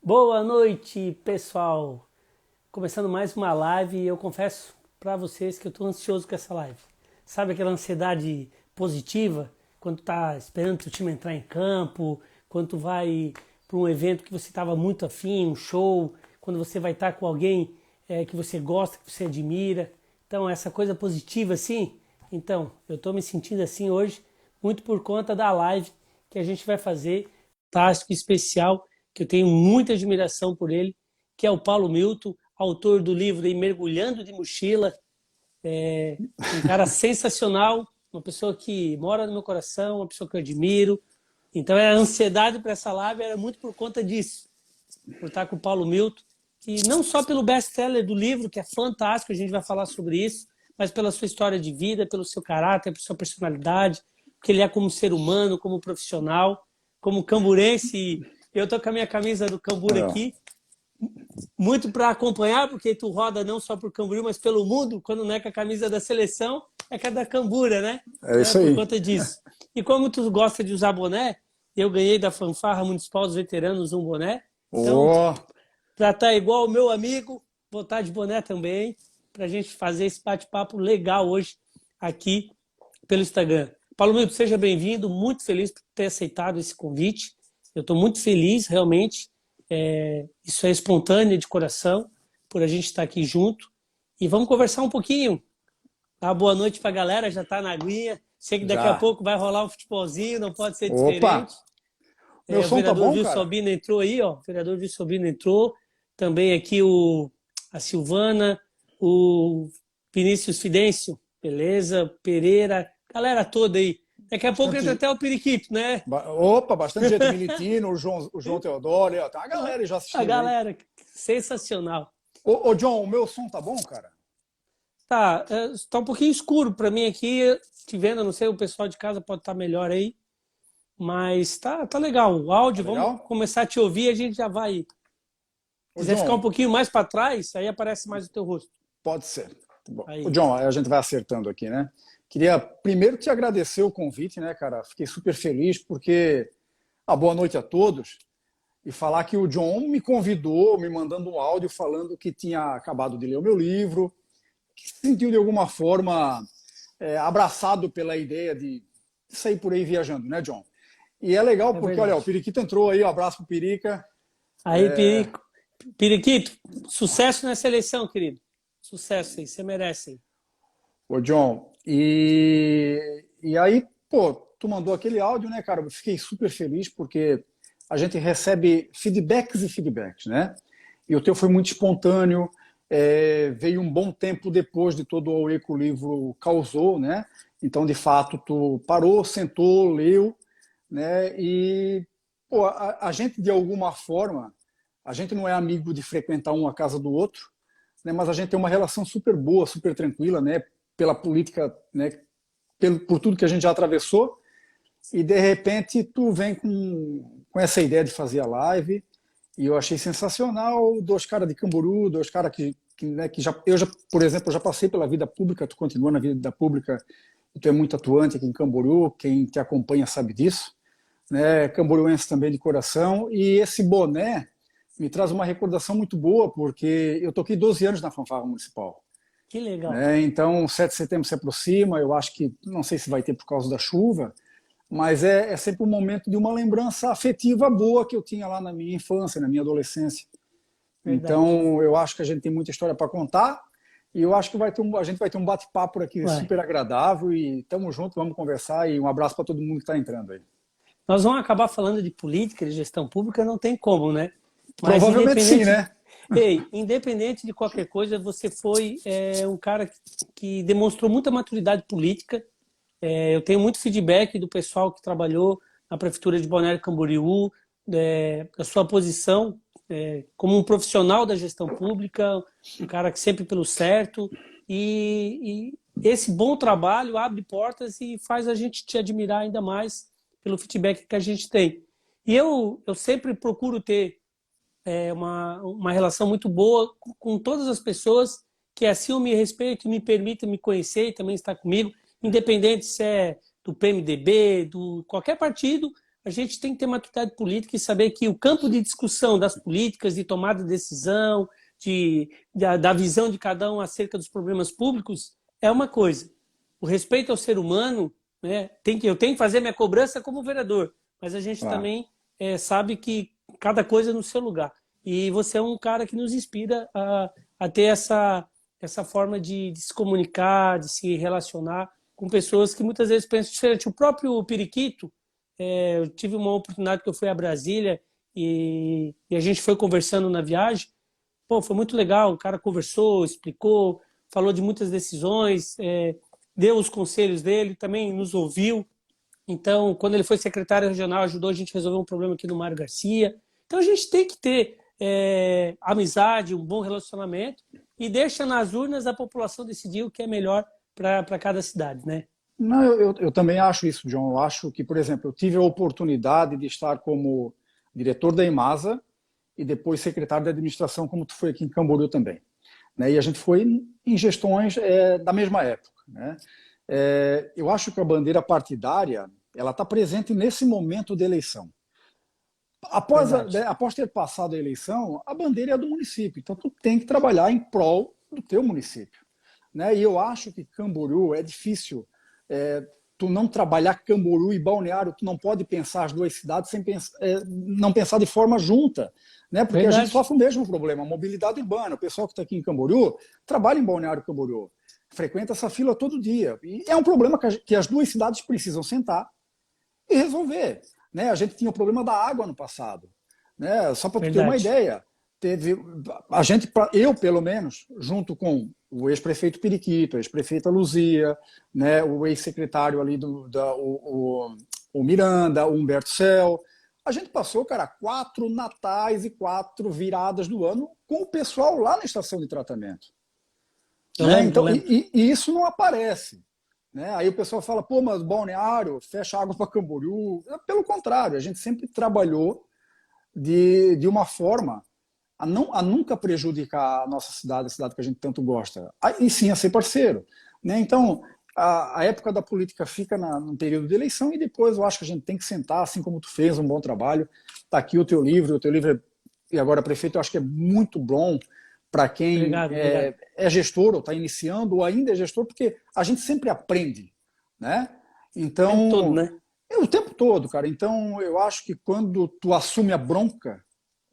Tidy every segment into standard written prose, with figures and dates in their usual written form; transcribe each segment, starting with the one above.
Boa noite, pessoal. Começando mais uma live e eu confesso para vocês que eu estou ansioso com essa live. Sabe aquela ansiedade positiva quando tá esperando o time entrar em campo, quando tu vai para um evento que você estava muito afim, um show, quando você vai estar com alguém que você gosta, que você admira. Então, essa coisa positiva assim. Então, eu estou me sentindo assim hoje, muito por conta da live que a gente vai fazer, fantástico, especial, que eu tenho muita admiração por ele, que é o Paulo Milton, autor do livro aí, Mergulhando de Mochila. Um cara sensacional, uma pessoa que mora no meu coração, uma pessoa que eu admiro. Então a ansiedade para essa live era muito por conta disso, por estar com o Paulo Milton, que não só pelo best-seller do livro, que é fantástico, a gente vai falar sobre isso, mas pela sua história de vida, pelo seu caráter, pela sua personalidade, porque ele é como ser humano, como profissional, como camburense. Eu tô com a minha camisa do Cambura Não, aqui, muito para acompanhar, porque tu roda não só por Camboriú, mas pelo mundo, quando não é com a camisa da seleção, é com a da Cambura, né? é Então é isso por aí. conta disso. E como tu gosta de usar boné, eu ganhei da Fanfarra Municipal dos Veteranos um boné. Então, Ó, para estar igual o meu amigo, vou estar de boné também, para a gente fazer esse bate-papo legal hoje aqui pelo Instagram. Paulo Milton, seja bem-vindo, muito feliz por ter aceitado esse convite. Eu estou muito feliz, realmente. Isso é espontâneo, de coração, por a gente estar aqui junto. E vamos conversar um pouquinho. Dar boa noite para a galera, já está na aguinha. Sei que daqui a já. pouco vai rolar um futebolzinho, não pode ser Opa, diferente. meu O som tá vereador bom, Wilson cara? Albino entrou aí, ó. O vereador Wilson Albino entrou. Também aqui a Silvana, o Vinícius Fidêncio, beleza? Pereira, galera toda aí. Daqui a pouco entra Bastante, até o periquito, né? opa, bastante gente. Militino, o João Teodoro, ó, tem uma galera já A assistindo aí. galera, sensacional. Ô, John, o meu som tá bom, cara? Tá, tá um pouquinho escuro para mim aqui, te vendo, não sei, o pessoal de casa pode estar melhor aí, mas tá legal. O Tá áudio, vamos legal? começar a te ouvir, a gente já vai. Se Ô, quiser ficar um John, pouquinho mais para trás, aí aparece mais o teu rosto. pode ser. Tá bom. Ô, Aí. John, a gente vai acertando aqui, né? Queria primeiro te agradecer o convite, né, cara? Fiquei super feliz porque. Boa noite a todos. E falar que o John me convidou, me mandando um áudio falando que tinha acabado de ler o meu livro, que se sentiu de alguma forma abraçado pela ideia de sair por aí viajando, né, John? E é legal É porque, olha, o verdade. Periquito entrou aí, um abraço pro Perica. Aí, Periquito, sucesso nessa eleição, querido. Sucesso aí, você merece aí. Ô, John, e aí, pô, tu mandou aquele áudio, né, cara? Eu fiquei super feliz porque a gente recebe feedbacks e feedbacks, né? E o teu foi muito espontâneo, veio um bom tempo depois de todo o eco livro causou, né? Então, de fato, tu parou, sentou, leu, né? E pô, a gente de alguma forma, a gente não é amigo de frequentar um a casa do outro, né? Mas a gente tem uma relação super boa, super tranquila, né? Pela política, né? Por tudo que a gente já atravessou. E de repente tu vem com essa ideia de fazer a live e eu achei sensacional. Dois caras de Camboriú, dois caras que já, por exemplo, eu já passei pela vida pública, tu continua na vida pública e tu é muito atuante aqui em Camboriú, quem te acompanha sabe disso, né? Camboriúense também de coração. E esse boné me traz uma recordação muito boa, porque eu toquei 12 anos na fanfarra municipal. Que legal. Né? Então, 7 de setembro se aproxima, eu acho que, não sei se vai ter por causa da chuva, mas é sempre um momento de uma lembrança afetiva boa que eu tinha lá na minha infância, na minha adolescência. Verdade. Então, eu acho que a gente tem muita história para contar e eu acho que a gente vai ter um bate-papo por aqui Vai. super agradável e tamo junto, vamos conversar e um abraço para todo mundo que está entrando aí. Nós vamos acabar falando de política, de gestão pública, não tem como, né? Mas Provavelmente sim, independente, né? ei, independente de qualquer coisa, você foi um cara que demonstrou muita maturidade política. Eu tenho muito feedback do pessoal que trabalhou na prefeitura de Balneário Camboriú, da sua posição como um profissional da gestão pública, um cara que sempre pelo certo. E esse bom trabalho abre portas e faz a gente te admirar ainda mais pelo feedback que a gente tem. E eu sempre procuro ter uma relação muito boa com todas as pessoas que assim eu me respeito, me permitem me conhecer e também estar comigo, independente se é do PMDB, do qualquer partido, a gente tem que ter maturidade política e saber que o campo de discussão das políticas, de tomada de decisão, da visão de cada um acerca dos problemas públicos, é uma coisa. O respeito ao ser humano, né, eu tenho que fazer minha cobrança como vereador, mas a gente Claro. também sabe que cada coisa é no seu lugar. E você é um cara que nos inspira a ter essa forma de se comunicar, de se relacionar com pessoas que muitas vezes pensam diferente. O próprio Periquito, eu tive uma oportunidade que eu fui a Brasília e a gente foi conversando na viagem. Pô, foi muito legal, o cara conversou, explicou, falou de muitas decisões, deu os conselhos dele, também nos ouviu. Então, quando ele foi secretário regional, ajudou a gente a resolver um problema aqui no Mário Garcia. Então, a gente tem que ter amizade, um bom relacionamento e deixa nas urnas a população decidir o que é melhor para cada cidade, né? Não, eu também acho isso, John. Eu acho que, por exemplo, eu tive a oportunidade de estar como diretor da Imasa e depois secretário de administração, como tu foi aqui em Camboriú também. Né? E a gente foi em gestões da mesma época. Né? Eu acho que a bandeira partidária ela está presente nesse momento de eleição. Verdade. Após ter passado a eleição, a bandeira é do município. Então, tu tem que trabalhar em prol do teu município. Né? E eu acho que Camboriú é difícil tu não trabalhar Camboriú e Balneário, tu não pode pensar as duas cidades sem não pensar de forma junta, né? Porque a gente Verdade. sofre o mesmo problema, a mobilidade urbana. O pessoal que está aqui em Camboriú trabalha em Balneário Camboriú, frequenta essa fila todo dia. E é um problema que as duas cidades precisam sentar e resolver. Né? A gente tinha o problema da água no passado. Né? Só para tu ter uma Verdade. ideia, teve a gente, eu pelo menos, junto com o ex-prefeito Periquito, a ex-prefeita Luzia, né, o ex-secretário ali o Miranda, o Humberto Cel, a gente passou, cara, 4 natais e 4 viradas do ano com o pessoal lá na estação de tratamento. Eu Né? lembro, eu Então, lembro. e isso não aparece. Né? Aí o pessoal fala, pô, mas Balneário fecha água para Camboriú. Pelo contrário, a gente sempre trabalhou de uma forma a nunca prejudicar a nossa cidade, a cidade que a gente tanto gosta, e sim a ser parceiro. Né? Então, a época da política fica no período de eleição e depois eu acho que a gente tem que sentar, assim como tu fez um bom trabalho. Está aqui o teu livro, e agora prefeito, eu acho que é muito bom para quem Obrigado, obrigado. é gestor ou está iniciando ou ainda é gestor, porque a gente sempre aprende. Né? O tempo todo, Então, né? o tempo todo, cara. Então, eu acho que quando tu assume a bronca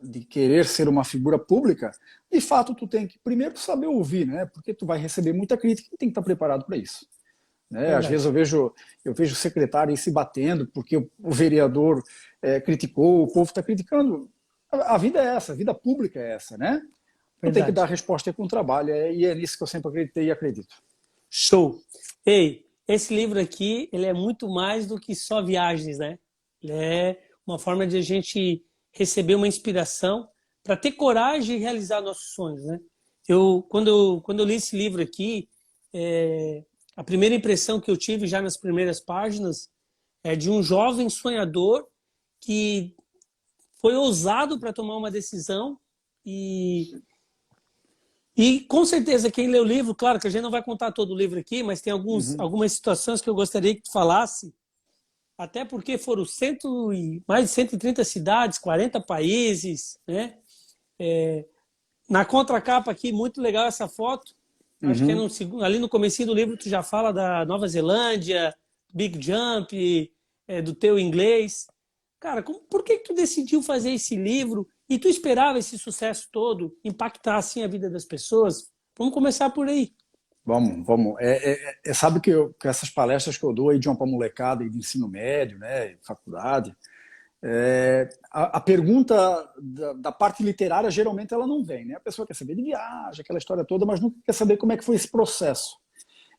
de querer ser uma figura pública, de fato tu tem que primeiro saber ouvir, né? Porque tu vai receber muita crítica e tem que estar preparado para isso. Né? Às vezes Verdade. eu vejo o secretário aí se batendo porque o vereador criticou, o povo está criticando. A vida é essa, a vida pública é essa, né? Tu tem que dar Verdade. resposta com o trabalho, e é nisso que eu sempre acreditei e acredito. Show. Ei, esse livro aqui, ele é muito mais do que só viagens, né? Ele é uma forma de a gente receber uma inspiração para ter coragem de realizar nossos sonhos, né? Quando eu li esse livro aqui, a primeira impressão que eu tive já nas primeiras páginas é de um jovem sonhador que foi ousado para tomar uma decisão e com certeza quem lê o livro, claro que a gente não vai contar todo o livro aqui, mas tem Uhum. algumas situações que eu gostaria que tu falasse, até porque foram mais de 130 cidades, 40 países, né? Na contracapa aqui, muito legal essa foto. Acho que Uhum. ali no comecinho do livro tu já fala da Nova Zelândia, Big Jump, do teu inglês. Cara, por que tu decidiu fazer esse livro e tu esperava esse sucesso todo impactar assim a vida das pessoas? Vamos começar por aí. Vamos, vamos. Sabe que essas palestras que eu dou aí de uma para molecada e de ensino médio, né, faculdade, a pergunta da parte literária geralmente ela não vem, né? A pessoa quer saber de viagem, aquela história toda, mas nunca quer saber como é que foi esse processo.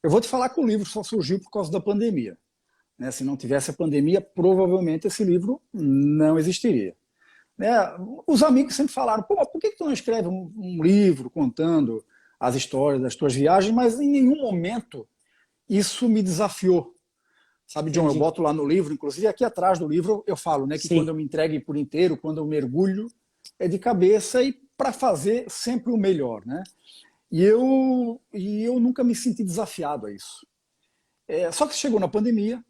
Eu vou te falar que o livro só surgiu por causa da pandemia. Né? Se não tivesse a pandemia, provavelmente esse livro não existiria. Né? Os amigos sempre falaram, pô, por que tu não escreve um livro contando as histórias das tuas viagens? Mas em nenhum momento isso me desafiou. Sabe, John, eu Entendi. boto lá no livro, inclusive aqui atrás do livro eu falo, né, que quando Sim, eu me entregue por inteiro, quando eu mergulho, é de cabeça e para fazer sempre o melhor, né? E eu nunca me senti desafiado a isso. Só que chegou na pandemia,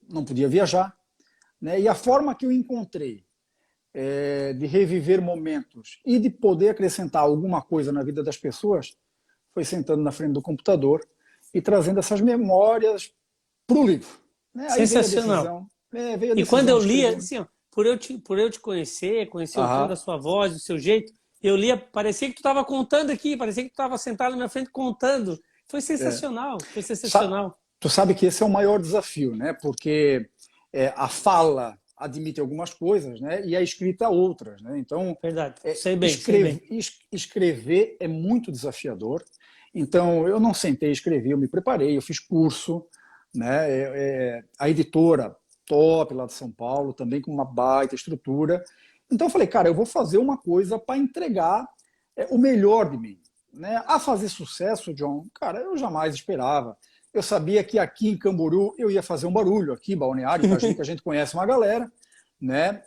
não podia viajar, né? E a forma que eu encontrei de reviver momentos e de poder acrescentar alguma coisa na vida das pessoas foi sentando na frente do computador e trazendo essas memórias para o livro. Né? Aí Sensacional. veio a E quando decisão eu de lia, escrever. assim, ó, por eu te conhecer o tom Aham, da sua voz, do seu jeito, eu lia, parecia que tu estava contando aqui, parecia que tu estava sentado na minha frente contando. Foi é. sensacional, foi Sa- sensacional. Tu sabe que esse é o maior desafio, né? Porque a fala admite algumas coisas, né? E a escrita outras, né? Então, Verdade. Sei bem, sei bem. escrever é muito desafiador. Então, eu não sentei a escrever, eu me preparei, eu fiz curso, né? A editora top lá de São Paulo, também com uma baita estrutura. Então, eu falei, cara, eu vou fazer uma coisa para entregar o melhor de mim, né? A fazer sucesso, John, cara, eu jamais esperava. Eu sabia que aqui em Camboriú eu ia fazer um barulho, aqui em Balneário, Itajaí, que a gente conhece uma galera, né?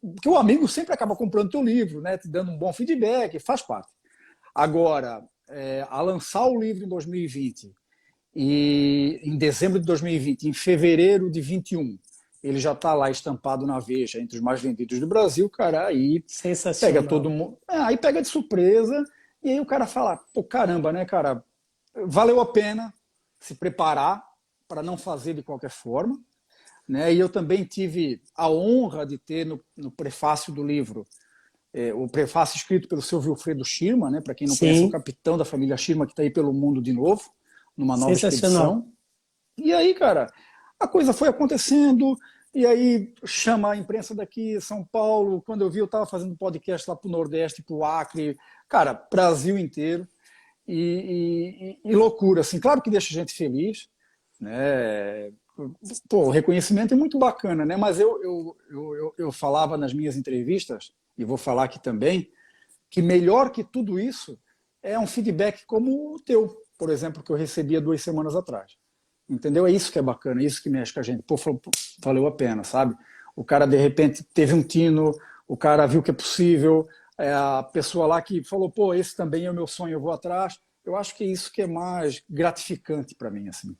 Porque o amigo sempre acaba comprando teu livro, né? Te dando um bom feedback, faz parte. Agora, a lançar o livro em 2020 e em dezembro de 2020, em fevereiro de 21, ele já está lá estampado na Veja, entre os mais vendidos do Brasil, cara, aí pega todo Sensacional. mundo, aí pega de surpresa, e aí o cara fala, pô, caramba, né, cara, valeu a pena se preparar para não fazer de qualquer forma, né? E eu também tive a honra de ter no prefácio do livro o prefácio escrito pelo seu Wilfredo Schirmer, né? Para quem não conhece, é o Sim, capitão da família Schirmer que está aí pelo mundo de novo, numa nova sensacional. expedição. E aí, cara, a coisa foi acontecendo, e aí chama a imprensa daqui, São Paulo. Quando eu vi, eu estava fazendo podcast lá para o Nordeste, para o Acre, cara, Brasil inteiro. E loucura, assim, claro que deixa a gente feliz, né? Pô, o reconhecimento é muito bacana, né? Mas eu falava nas minhas entrevistas, e vou falar aqui também, que melhor que tudo isso é um feedback como o teu, por exemplo, que eu recebi há 2 semanas atrás. Entendeu? É isso que é bacana, é isso que mexe com a gente. Pô, valeu a pena, sabe? O cara, de repente, teve um tino, o cara viu que é possível, a pessoa lá que falou, pô, esse também é o meu sonho, eu vou atrás. Eu acho que é isso que é mais gratificante para mim, assim.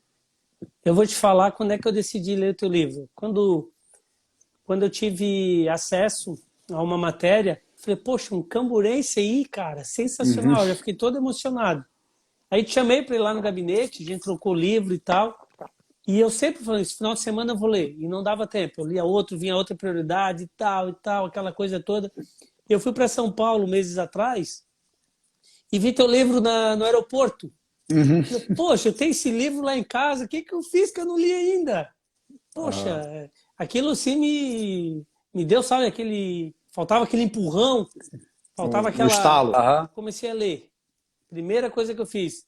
Eu vou te falar quando é que eu decidi ler o teu livro. Quando eu tive acesso a uma matéria, falei, poxa, um camburense aí, cara, Uhum. sensacional. Eu já fiquei todo emocionado. Aí te chamei para ir lá no gabinete, a gente trocou livro e tal. E eu sempre falei, esse final de semana eu vou ler. E não dava tempo. Eu lia outro, vinha outra prioridade e tal, aquela coisa toda. Eu fui para São Paulo meses atrás e vi teu livro no aeroporto. Uhum. Falei, poxa, eu tenho esse livro lá em casa, o que, que eu fiz que eu não li ainda? Poxa, Ah, aquilo assim me deu, sabe, aquele. Faltava aquele empurrão, faltava o aquela. estalo. Aham. Comecei a ler. Primeira coisa que eu fiz.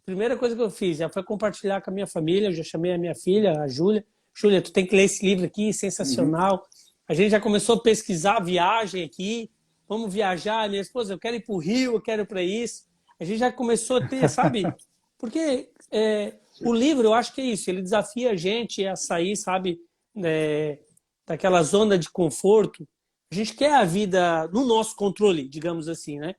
Primeira coisa que eu fiz já foi compartilhar com a minha família. Eu já chamei a minha filha, a Júlia. Júlia, tu tem que ler esse livro aqui, Uhum. sensacional. A gente já começou a pesquisar viagem aqui. Vamos viajar. Minha esposa, eu quero ir para o Rio, eu quero ir para isso. A gente já começou a ter, sabe? Porque o livro, eu acho que é isso. Ele desafia a gente a sair, sabe, é, daquela zona de conforto. A gente quer a vida no nosso controle, digamos assim, né?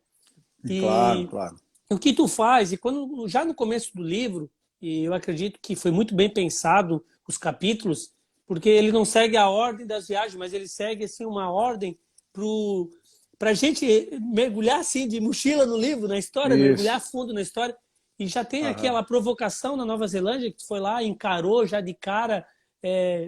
Claro, E claro. o que tu faz, e quando já no começo do livro, e eu acredito que foi muito bem pensado os capítulos, porque ele não segue a ordem das viagens, mas ele segue assim uma ordem para a gente mergulhar assim de mochila no livro, na história, mergulhar Isso. fundo na história. E já tem Aham. aquela provocação na Nova Zelândia, que tu foi lá, encarou já de cara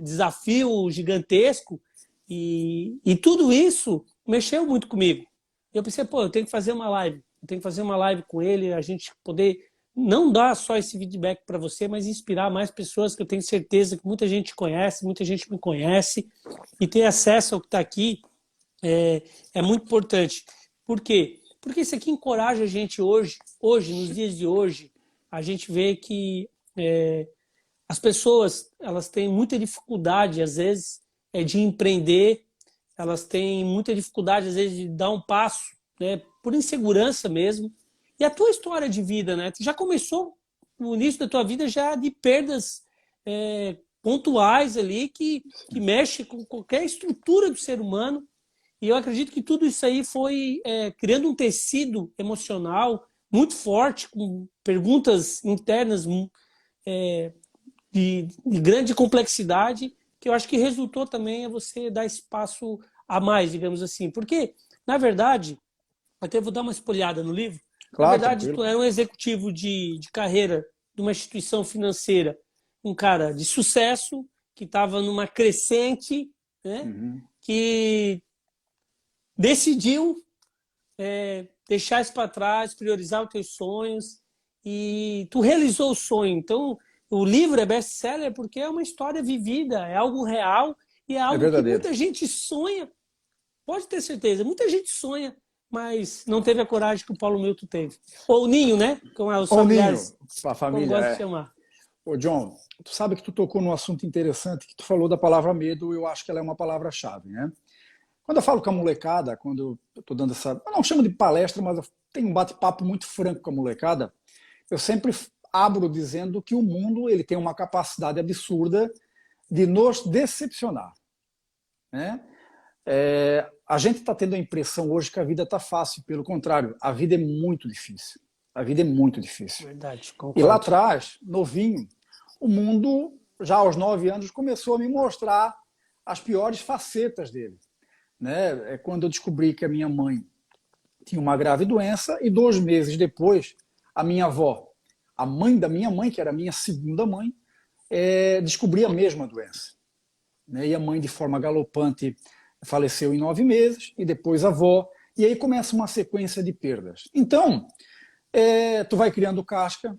desafio gigantesco, e tudo isso mexeu muito comigo. Eu pensei, pô, eu tenho que fazer uma live. Eu tenho que fazer uma live com ele, a gente poder não dar só esse feedback para você, mas inspirar mais pessoas que eu tenho certeza que muita gente conhece, muita gente me conhece, e ter acesso ao que está aqui é muito importante. Por quê? Porque isso aqui encoraja a gente hoje, nos dias de hoje, a gente vê que as pessoas elas têm muita dificuldade, às vezes, de empreender, elas têm muita dificuldade, às vezes, de dar um passo, né, por insegurança mesmo. E a tua história de vida, né? Tu já começou no início da tua vida já de perdas pontuais ali que mexe com qualquer estrutura do ser humano. E eu acredito que tudo isso aí foi criando um tecido emocional muito forte, com perguntas internas de grande complexidade que eu acho que resultou também é você dar espaço a mais, digamos assim. Porque, na verdade, até vou dar uma espolhada no livro, na Claro, verdade, tu tranquilo. era um executivo de carreira de uma instituição financeira, um cara de sucesso, que estava numa crescente, né? Uhum. Que decidiu deixar isso para trás, priorizar os teus sonhos e tu realizou o sonho. Então, o livro é best-seller porque é uma história vivida, é algo real e é É algo que verdadeiro. muita gente sonha. Pode ter certeza, muita gente sonha, mas não teve a coragem que o Paulo Milton teve. Ou o Ninho, né? Como os Ô, Ninho, familiares, a como família, gostam de é. chamar. Ô, John, tu sabe que tu tocou num assunto interessante, que tu falou da palavra medo, eu acho que ela é uma palavra-chave, né? Quando eu falo com a molecada, quando eu estou dando essa. Eu não chamo de palestra, mas eu tenho um bate-papo muito franco com a molecada. Eu sempre abro dizendo que o mundo ele tem uma capacidade absurda de nos decepcionar. Né? A gente está tendo a impressão hoje que a vida está fácil, pelo contrário, a vida é muito difícil. A vida é muito difícil. Verdade, E lá concordo. atrás, novinho, o mundo, já aos 9 anos, começou a me mostrar as piores facetas dele. Né? É quando eu descobri que a minha mãe tinha uma grave doença e 2 meses depois, a minha avó, a mãe da minha mãe, que era a minha segunda mãe, descobria a mesma doença. Né? E a mãe, de forma galopante, faleceu em 9 meses, e depois a avó, e aí começa uma sequência de perdas. Então, tu vai criando casca,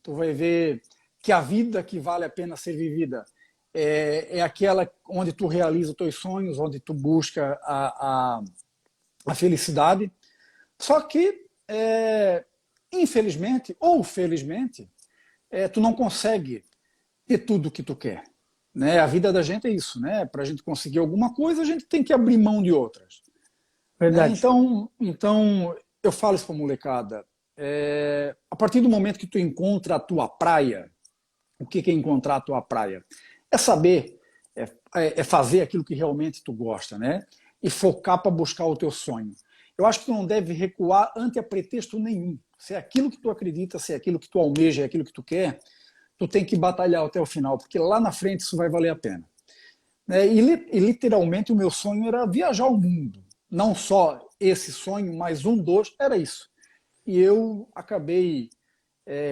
tu vai ver que a vida que vale a pena ser vivida é aquela onde tu realiza os teus sonhos, onde tu busca a felicidade. Só que, infelizmente ou felizmente, tu não consegue ter tudo o que tu quer. Né? A vida da gente é isso, né? Para a gente conseguir alguma coisa, a gente tem que abrir mão de outras. Né? Verdade. Então, eu falo isso para a molecada. A partir do momento que tu encontra a tua praia, o que é encontrar a tua praia? É saber, é fazer aquilo que realmente tu gosta, né? E focar para buscar o teu sonho. Eu acho que tu não deve recuar ante a pretexto nenhum. Se é aquilo que tu acredita, se é aquilo que tu almeja, é aquilo que tu quer, tu tem que batalhar até o final, porque lá na frente isso vai valer a pena. E literalmente o meu sonho era viajar o mundo. Não só esse sonho, mas um dos, era isso. E eu acabei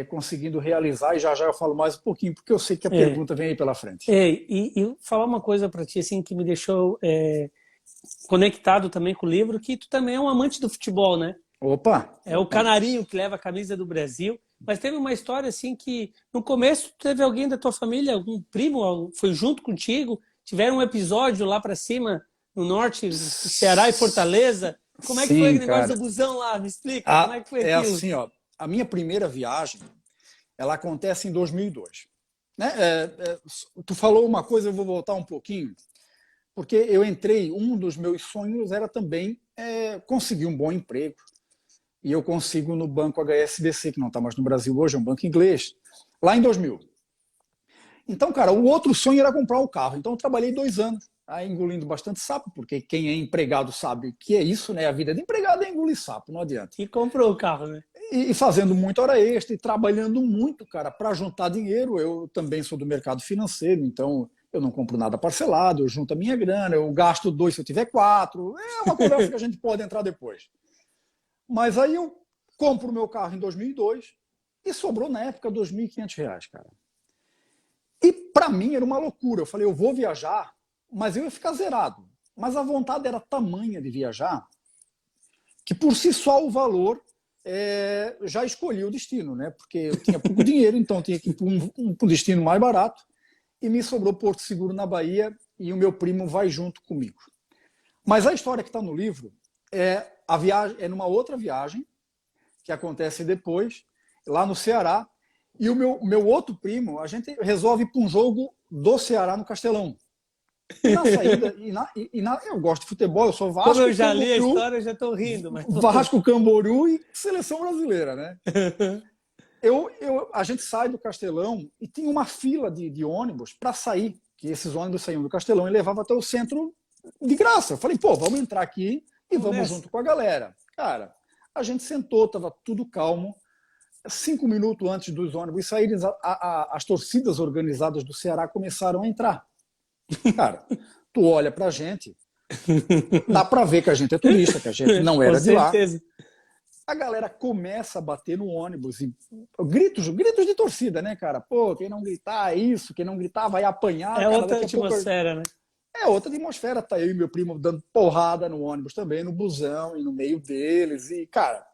conseguindo realizar, e já já eu falo mais um pouquinho, porque eu sei que a É, pergunta vem aí pela frente. e falar uma coisa para ti assim que me deixou conectado também com o livro, que tu também é um amante do futebol, né? É o Opa. canarinho que leva a camisa do Brasil. Mas teve uma história assim que no começo teve alguém da tua família, algum primo, foi junto contigo, tiveram um episódio lá para cima no norte, Ceará e Fortaleza. Como é que foi Sim, aquele negócio cara. do busão lá? Me explica, como é que foi É aquilo? assim, ó. A minha primeira viagem, ela acontece em 2002. Né? Tu falou uma coisa, eu vou voltar um pouquinho, porque eu entrei, um dos meus sonhos era também conseguir um bom emprego. E eu consigo no banco HSBC, que não está mais no Brasil hoje, é um banco inglês, lá em 2000. Então, cara, o outro sonho era comprar o carro. Então, eu trabalhei 2 anos, aí engolindo bastante sapo, porque quem é empregado sabe que é isso, né? A vida de empregado é engolir sapo, não adianta. E comprou o carro, né? E fazendo muita hora extra e trabalhando muito, cara, para juntar dinheiro. Eu também sou do mercado financeiro, então eu não compro nada parcelado, eu junto a minha grana, eu gasto 2 se eu tiver 4. É uma conversa que a gente pode entrar depois. Mas aí eu compro o meu carro em 2002 e sobrou na época R$ 2.500, cara. E para mim era uma loucura. Eu falei, eu vou viajar, mas eu ia ficar zerado. Mas a vontade era tamanha de viajar que por si só o valor já escolhi o destino, né? Porque eu tinha pouco dinheiro, então eu tinha que ir para um destino mais barato e me sobrou Porto Seguro na Bahia e o meu primo vai junto comigo. Mas a história que está no livro é numa outra viagem que acontece depois, lá no Ceará, e o meu outro primo, a gente resolve ir para um jogo do Ceará no Castelão. E na saída, eu gosto de futebol, eu sou Como Vasco, eu já li a Camboriú, história, eu já estou rindo, mas Vasco, Camboriú e seleção brasileira, né? A gente sai do Castelão e tinha uma fila de ônibus para sair, que esses ônibus saíam do Castelão e levavam até o centro de graça. Eu falei, pô, vamos entrar aqui e vamos junto com a galera. Cara, a gente sentou, estava tudo calmo. 5 minutos antes dos ônibus saírem, as torcidas organizadas do Ceará começaram a entrar. Cara, tu olha pra gente, dá pra ver que a gente é turista, que a gente não Com era de lá. certeza. A galera começa a bater no ônibus e gritos de torcida, né, cara? Pô, quem não gritar isso, quem não gritar vai apanhar, É cara. outra Daqui a pouco atmosfera, né? é outra atmosfera. Tá eu e meu primo dando porrada no ônibus também, no busão e no meio deles. E, cara,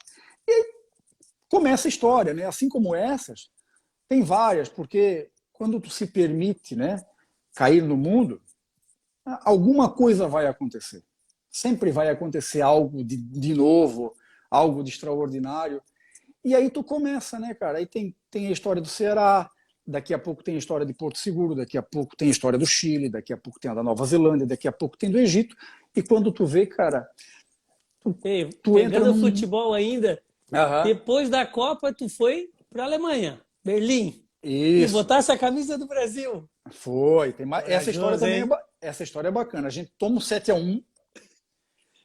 começa a história, né? Assim como essas, tem várias, porque quando tu se permite, né, cair no mundo, alguma coisa vai acontecer. Sempre vai acontecer algo de novo, algo de extraordinário. E aí tu começa, né, cara? Aí tem a história do Ceará, daqui a pouco tem a história de Porto Seguro, daqui a pouco tem a história do Chile, daqui a pouco tem a da Nova Zelândia, daqui a pouco tem do Egito. E quando tu vê, cara, tu, Ei, tu entra pegando o num. futebol ainda, Aham. depois da Copa, tu foi para a Alemanha, Berlim, e Isso. botasse a camisa do Brasil. Foi. Tem mais. Essa história Corajoso, também hein? essa história é bacana. A gente toma um 7-1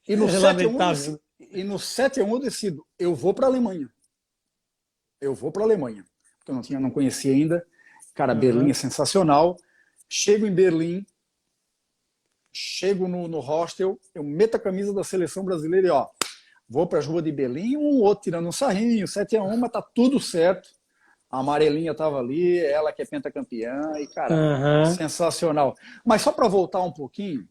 e no É 7-1 lamentável. e no 7-1 eu decido, eu vou para a Alemanha. Eu vou para a Alemanha. Porque eu não conhecia ainda. Cara, Berlim é Aham. sensacional. Chego em Berlim, chego no hostel, eu meto a camisa da seleção brasileira e ó, vou para as ruas de Berlim, um outro tirando um sarrinho, 7-1, mas tá tudo certo. A amarelinha estava ali, ela que é pentacampeã, e cara, Aham. sensacional. Mas só para voltar um pouquinho,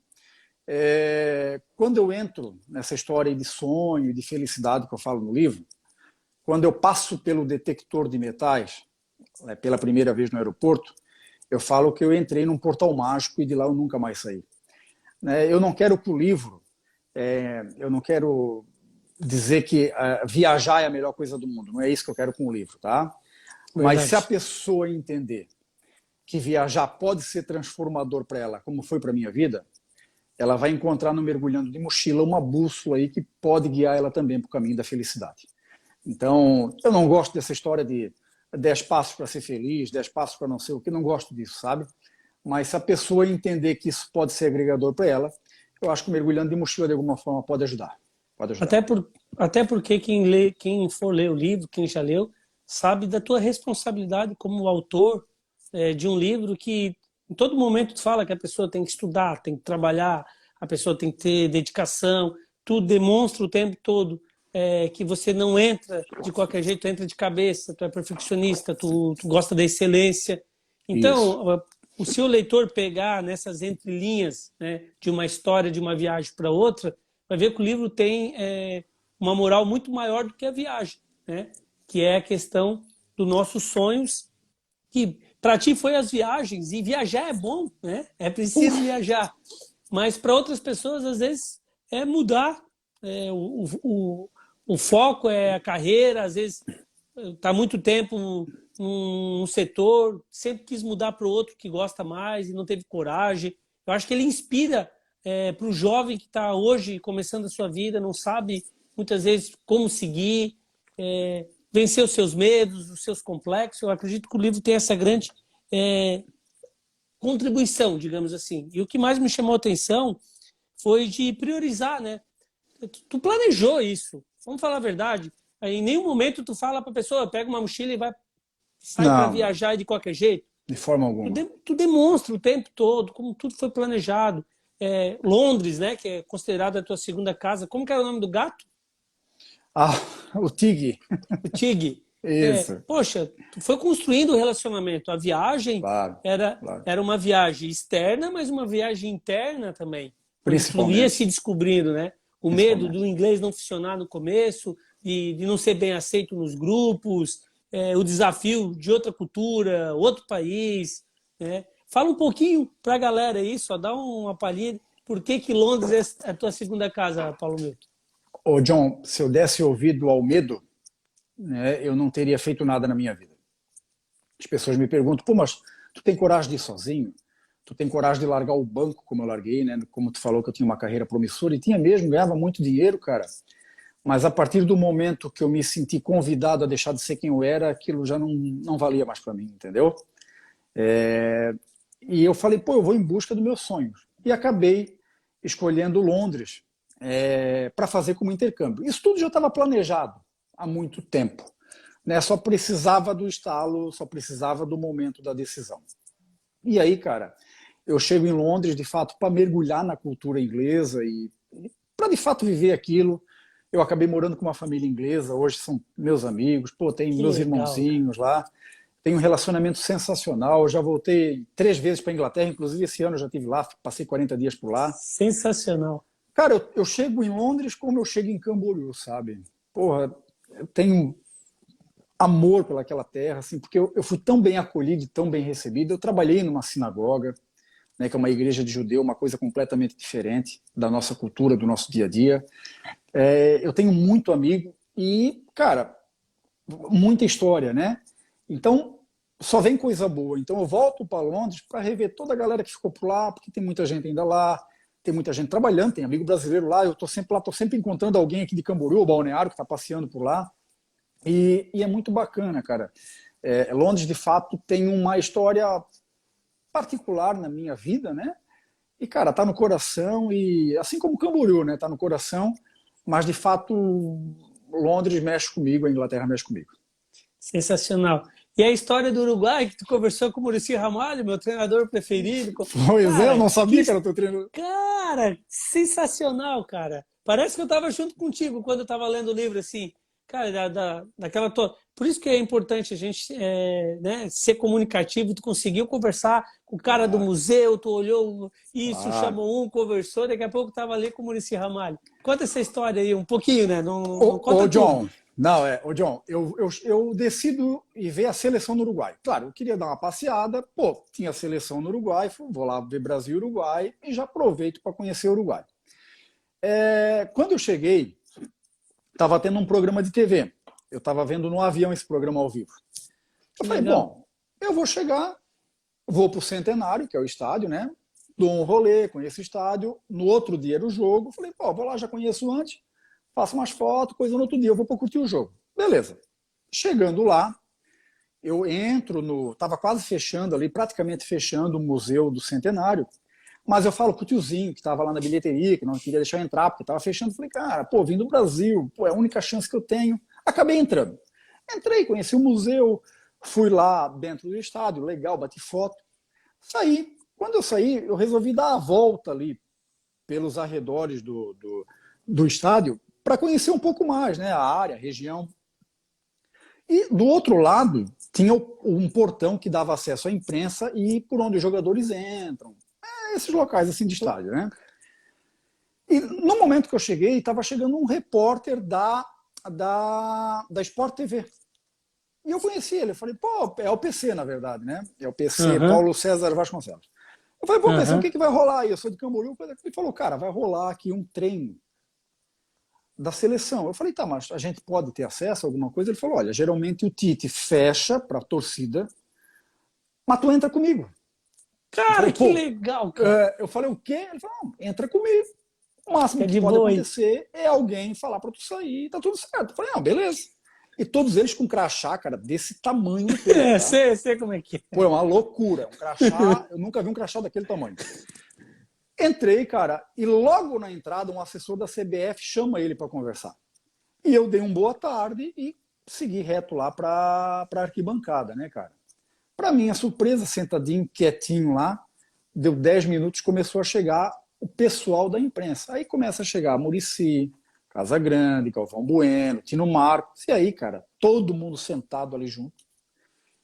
quando eu entro nessa história de sonho, de felicidade que eu falo no livro, quando eu passo pelo detector de metais, pela primeira vez no aeroporto, eu falo que eu entrei num portal mágico e de lá eu nunca mais saí. Eu não quero que o livro, eu não quero dizer que viajar é a melhor coisa do mundo, não é isso que eu quero com o livro, tá? Mas se a Verdade. pessoa entender que viajar pode ser transformador para ela, como foi para minha vida, ela vai encontrar no mergulhando de mochila uma bússola aí que pode guiar ela também para o caminho da felicidade. Então, eu não gosto dessa história de 10 passos para ser feliz, 10 passos para não ser o que, não gosto disso, sabe? Mas se a pessoa entender que isso pode ser agregador para ela, eu acho que o mergulhando de mochila de alguma forma pode ajudar. Pode ajudar. Até porque quem for ler o livro, quem já leu, sabe da tua responsabilidade como autor de um livro que em todo momento tu fala que a pessoa tem que estudar, tem que trabalhar, a pessoa tem que ter dedicação, tu demonstra o tempo todo que você não entra de qualquer jeito, tu entra de cabeça, tu é perfeccionista, tu gosta da excelência. Isso. Então, se o leitor pegar nessas entrelinhas, né, de uma história, de uma viagem para outra, vai ver que o livro tem uma moral muito maior do que a viagem, né? Que é a questão dos nossos sonhos, que para ti foi as viagens, e viajar é bom, né? É preciso viajar. Mas para outras pessoas, às vezes, é mudar. O foco é a carreira, às vezes está muito tempo num setor, sempre quis mudar para o outro que gosta mais e não teve coragem. Eu acho que ele inspira para o jovem que está hoje começando a sua vida, não sabe muitas vezes como seguir, vencer os seus medos, os seus complexos. Eu acredito que o livro tem essa grande contribuição, digamos assim. E o que mais me chamou a atenção foi de priorizar, né? Tu planejou isso. Vamos falar a verdade. Em nenhum momento tu fala para a pessoa, pega uma mochila e sai para Não, não, viajar de qualquer jeito. de forma alguma. Tu demonstra o tempo todo como tudo foi planejado. Londres, né, que é considerada a tua segunda casa. Como que era o nome do gato? Ah, o Tig. O Tig. Isso. Poxa, tu foi construindo o relacionamento. A viagem Claro, era, claro. era uma viagem externa, mas uma viagem interna também. Onde tu ia se Principalmente. descobrindo, né? O medo do Principalmente. inglês não funcionar no começo, de não ser bem aceito nos grupos, o desafio de outra cultura, outro país, né? Fala um pouquinho para a galera aí, só dá uma palhinha. Por que Londres é a tua segunda casa, Paulo Milton? Ô, John, se eu desse ouvido ao medo, né, eu não teria feito nada na minha vida. As pessoas me perguntam, pô, mas tu tem coragem de ir sozinho? Tu tem coragem de largar o banco como eu larguei, né? Como tu falou que eu tinha uma carreira promissora, e tinha mesmo, ganhava muito dinheiro, cara. Mas a partir do momento que eu me senti convidado a deixar de ser quem eu era, aquilo já não valia mais para mim, entendeu? E eu falei, pô, eu vou em busca dos meus sonhos. E acabei escolhendo Londres para fazer como intercâmbio. Isso tudo já estava planejado há muito tempo. Né? Só precisava do estalo, só precisava do momento da decisão. E aí, cara, eu chego em Londres, de fato, para mergulhar na cultura inglesa e para, de fato, viver aquilo. Eu acabei morando com uma família inglesa, hoje são meus amigos, pô, tem Que meus legal, cara. irmãozinhos lá, tenho um relacionamento sensacional. Eu já voltei 3 vezes para a Inglaterra, inclusive esse ano eu já estive lá, passei 40 dias por lá. Sensacional. Cara, eu chego em Londres como eu chego em Camboriú, sabe? Porra, eu tenho amor pelaquela terra, assim, porque eu fui tão bem acolhido e tão bem recebido. Eu trabalhei numa sinagoga, né, que é uma igreja de judeu, uma coisa completamente diferente da nossa cultura, do nosso dia a dia. Eu tenho muito amigo e, cara, muita história, né? Então, só vem coisa boa. Então, eu volto para Londres para rever toda a galera que ficou por lá, porque tem muita gente ainda lá, tem muita gente trabalhando, tem amigo brasileiro lá. Eu estou sempre lá, estou sempre encontrando alguém aqui de Camboriú, Balneário, que está passeando por lá. E é muito bacana, cara. Londres, de fato, tem uma história particular na minha vida, né? E, cara, tá no coração, e assim como Camboriú, né? Tá no coração, mas, de fato, Londres mexe comigo, a Inglaterra mexe comigo. Sensacional. E a história do Uruguai, que tu conversou com o Muricy Ramalho, meu treinador preferido. Pois é, eu Cara, não sabia que era o teu treino. cara, sensacional, cara. Parece que eu estava junto contigo quando eu estava lendo o livro, assim. Cara, daquela toda. Por isso que é importante a gente né, ser comunicativo. Tu conseguiu conversar com o cara do Claro, museu, tu olhou isso, claro. chamou um, conversou, daqui a pouco estava ali com o Muricy Ramalho. Conta essa história aí, um pouquinho, né? Não conta tudo. John, não, ô John, eu decido ir ver a seleção no Uruguai. Claro, eu queria dar uma passeada, pô, tinha a seleção no Uruguai, vou lá ver Brasil e Uruguai e já aproveito para conhecer o Uruguai. Quando eu cheguei, estava tendo um programa de TV. Eu estava vendo no avião esse programa ao vivo. Eu Que falei, legal. bom, eu vou chegar, vou para o Centenário, que é o estádio, né? Dou um rolê, conheço o estádio. No outro dia era o jogo. Falei, pô, vou lá, já conheço antes, faço umas fotos, coisa no outro dia, eu vou para curtir o jogo. Beleza. Chegando lá, eu entro no. Estava quase fechando ali, praticamente fechando o Museu do Centenário. Mas eu falo com o tiozinho que estava lá na bilheteria, que não queria deixar eu entrar, porque estava fechando. Falei, cara, pô, vim do Brasil, pô, é a única chance que eu tenho. Acabei entrando. Entrei, conheci o museu, fui lá dentro do estádio, legal, bati foto. Saí. Quando eu saí, eu resolvi dar a volta ali pelos arredores do estádio para conhecer um pouco mais, né, a área, a região. E do outro lado tinha um portão que dava acesso à imprensa e por onde os jogadores entram. Esses locais assim de estádio, né? E no momento que eu cheguei, estava chegando um repórter da Sport TV. E eu conheci ele. Eu falei, pô, é o PC, na verdade, né? É o PC Aham, Paulo César Vasconcelos. Eu falei, pô, PC, o aham. que vai rolar aí? Eu sou de Camboriú. Ele falou, cara, vai rolar aqui um treino da seleção. Eu falei, tá, mas a gente pode ter acesso a alguma coisa? Ele falou, olha, geralmente o Tite fecha para a torcida, mas tu entra comigo. Eu Cara, falei, que pô, legal, cara. eu falei, o quê? Ele falou, não, entra comigo. O máximo Fica que de pode boa aí. acontecer é alguém falar para tu sair e tá tudo certo. Eu falei, não, beleza. E todos eles com crachá, cara, desse tamanho todo, É, tá? sei como é que Pô, é. é uma loucura. Um crachá, eu nunca vi um crachá daquele tamanho. Entrei, cara, e logo na entrada um assessor da CBF chama ele para conversar. E eu dei um boa tarde e segui reto lá para a arquibancada, né, cara? Para minha surpresa, sentadinho, quietinho lá, deu 10 minutos, começou a chegar o pessoal da imprensa. Aí começa a chegar Muricy, Casagrande, Galvão Bueno, Tino Marcos, e aí, cara, todo mundo sentado ali junto.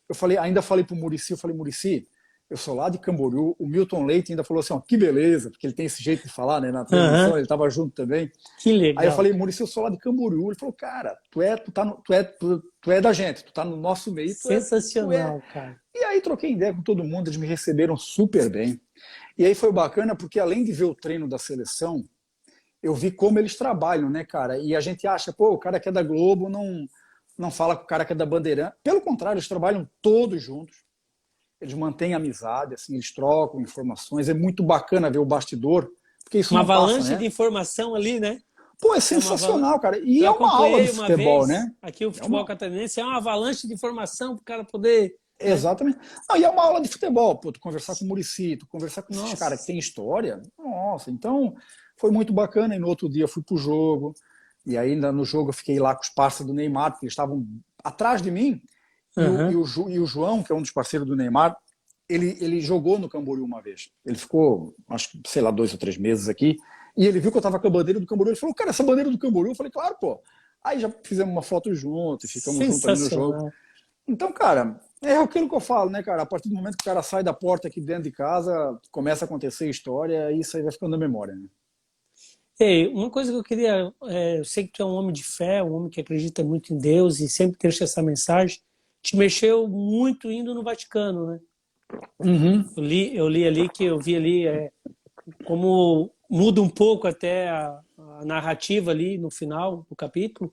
Eu falei, ainda falei pro Muricy, eu falei, Muricy, eu sou lá de Camboriú, o Milton Leite ainda falou assim, ó, que beleza, porque ele tem esse jeito de falar, né, na transmissão, Aham, ele estava junto também. que Aí eu legal, falei, cara. Muricy, eu sou lá de Camboriú. Ele falou, cara, tu é da gente, tu tá no nosso meio, tu é. Sensacional, cara. E aí troquei ideia com todo mundo, eles me receberam super bem. E aí foi bacana porque além de ver o treino da seleção, eu vi como eles trabalham, né, cara? E a gente acha, pô, o cara que é da Globo não fala com o cara que é da Bandeirante. Pelo contrário, eles trabalham todos juntos. Eles mantêm amizade, assim, eles trocam informações. É muito bacana ver o bastidor, porque isso Uma não passa, avalanche de né? informação ali, né? Pô, é É uma avalanche. sensacional, cara. E Eu é uma aula de acompanhei uma futebol, vez né? aqui o É futebol uma, catarinense, é uma avalanche de informação para o cara poder, né? exatamente. Não, e é uma aula de futebol, pô, tu conversar com o Muricy, tu conversar com esses caras que Nossa. têm história, nossa, então foi muito bacana. E no outro dia eu fui pro jogo, e ainda no jogo eu fiquei lá com os parceiros do Neymar, porque eles estavam atrás de mim, e Aham. o João, que é um dos parceiros do Neymar, ele jogou no Camboriú uma vez. Ele ficou, acho que, sei lá, 2 ou 3 meses aqui. E ele viu que eu tava com a bandeira do Camboriú. Ele falou, cara, essa bandeira do Camboriú? Eu falei, claro, pô. Aí já fizemos uma foto junto, ficamos juntos ali no jogo. Sensacional. Então, cara, é aquilo que eu falo, né, cara? A partir do momento que o cara sai da porta aqui dentro de casa, começa a acontecer história, e isso aí vai ficando na memória, né? Ei, uma coisa que eu queria, eu sei que tu é um homem de fé, um homem que acredita muito em Deus e sempre deixa essa mensagem. Te mexeu muito indo no Vaticano, né? Uhum. Eu li ali que eu vi ali como muda um pouco até a narrativa ali no final do capítulo,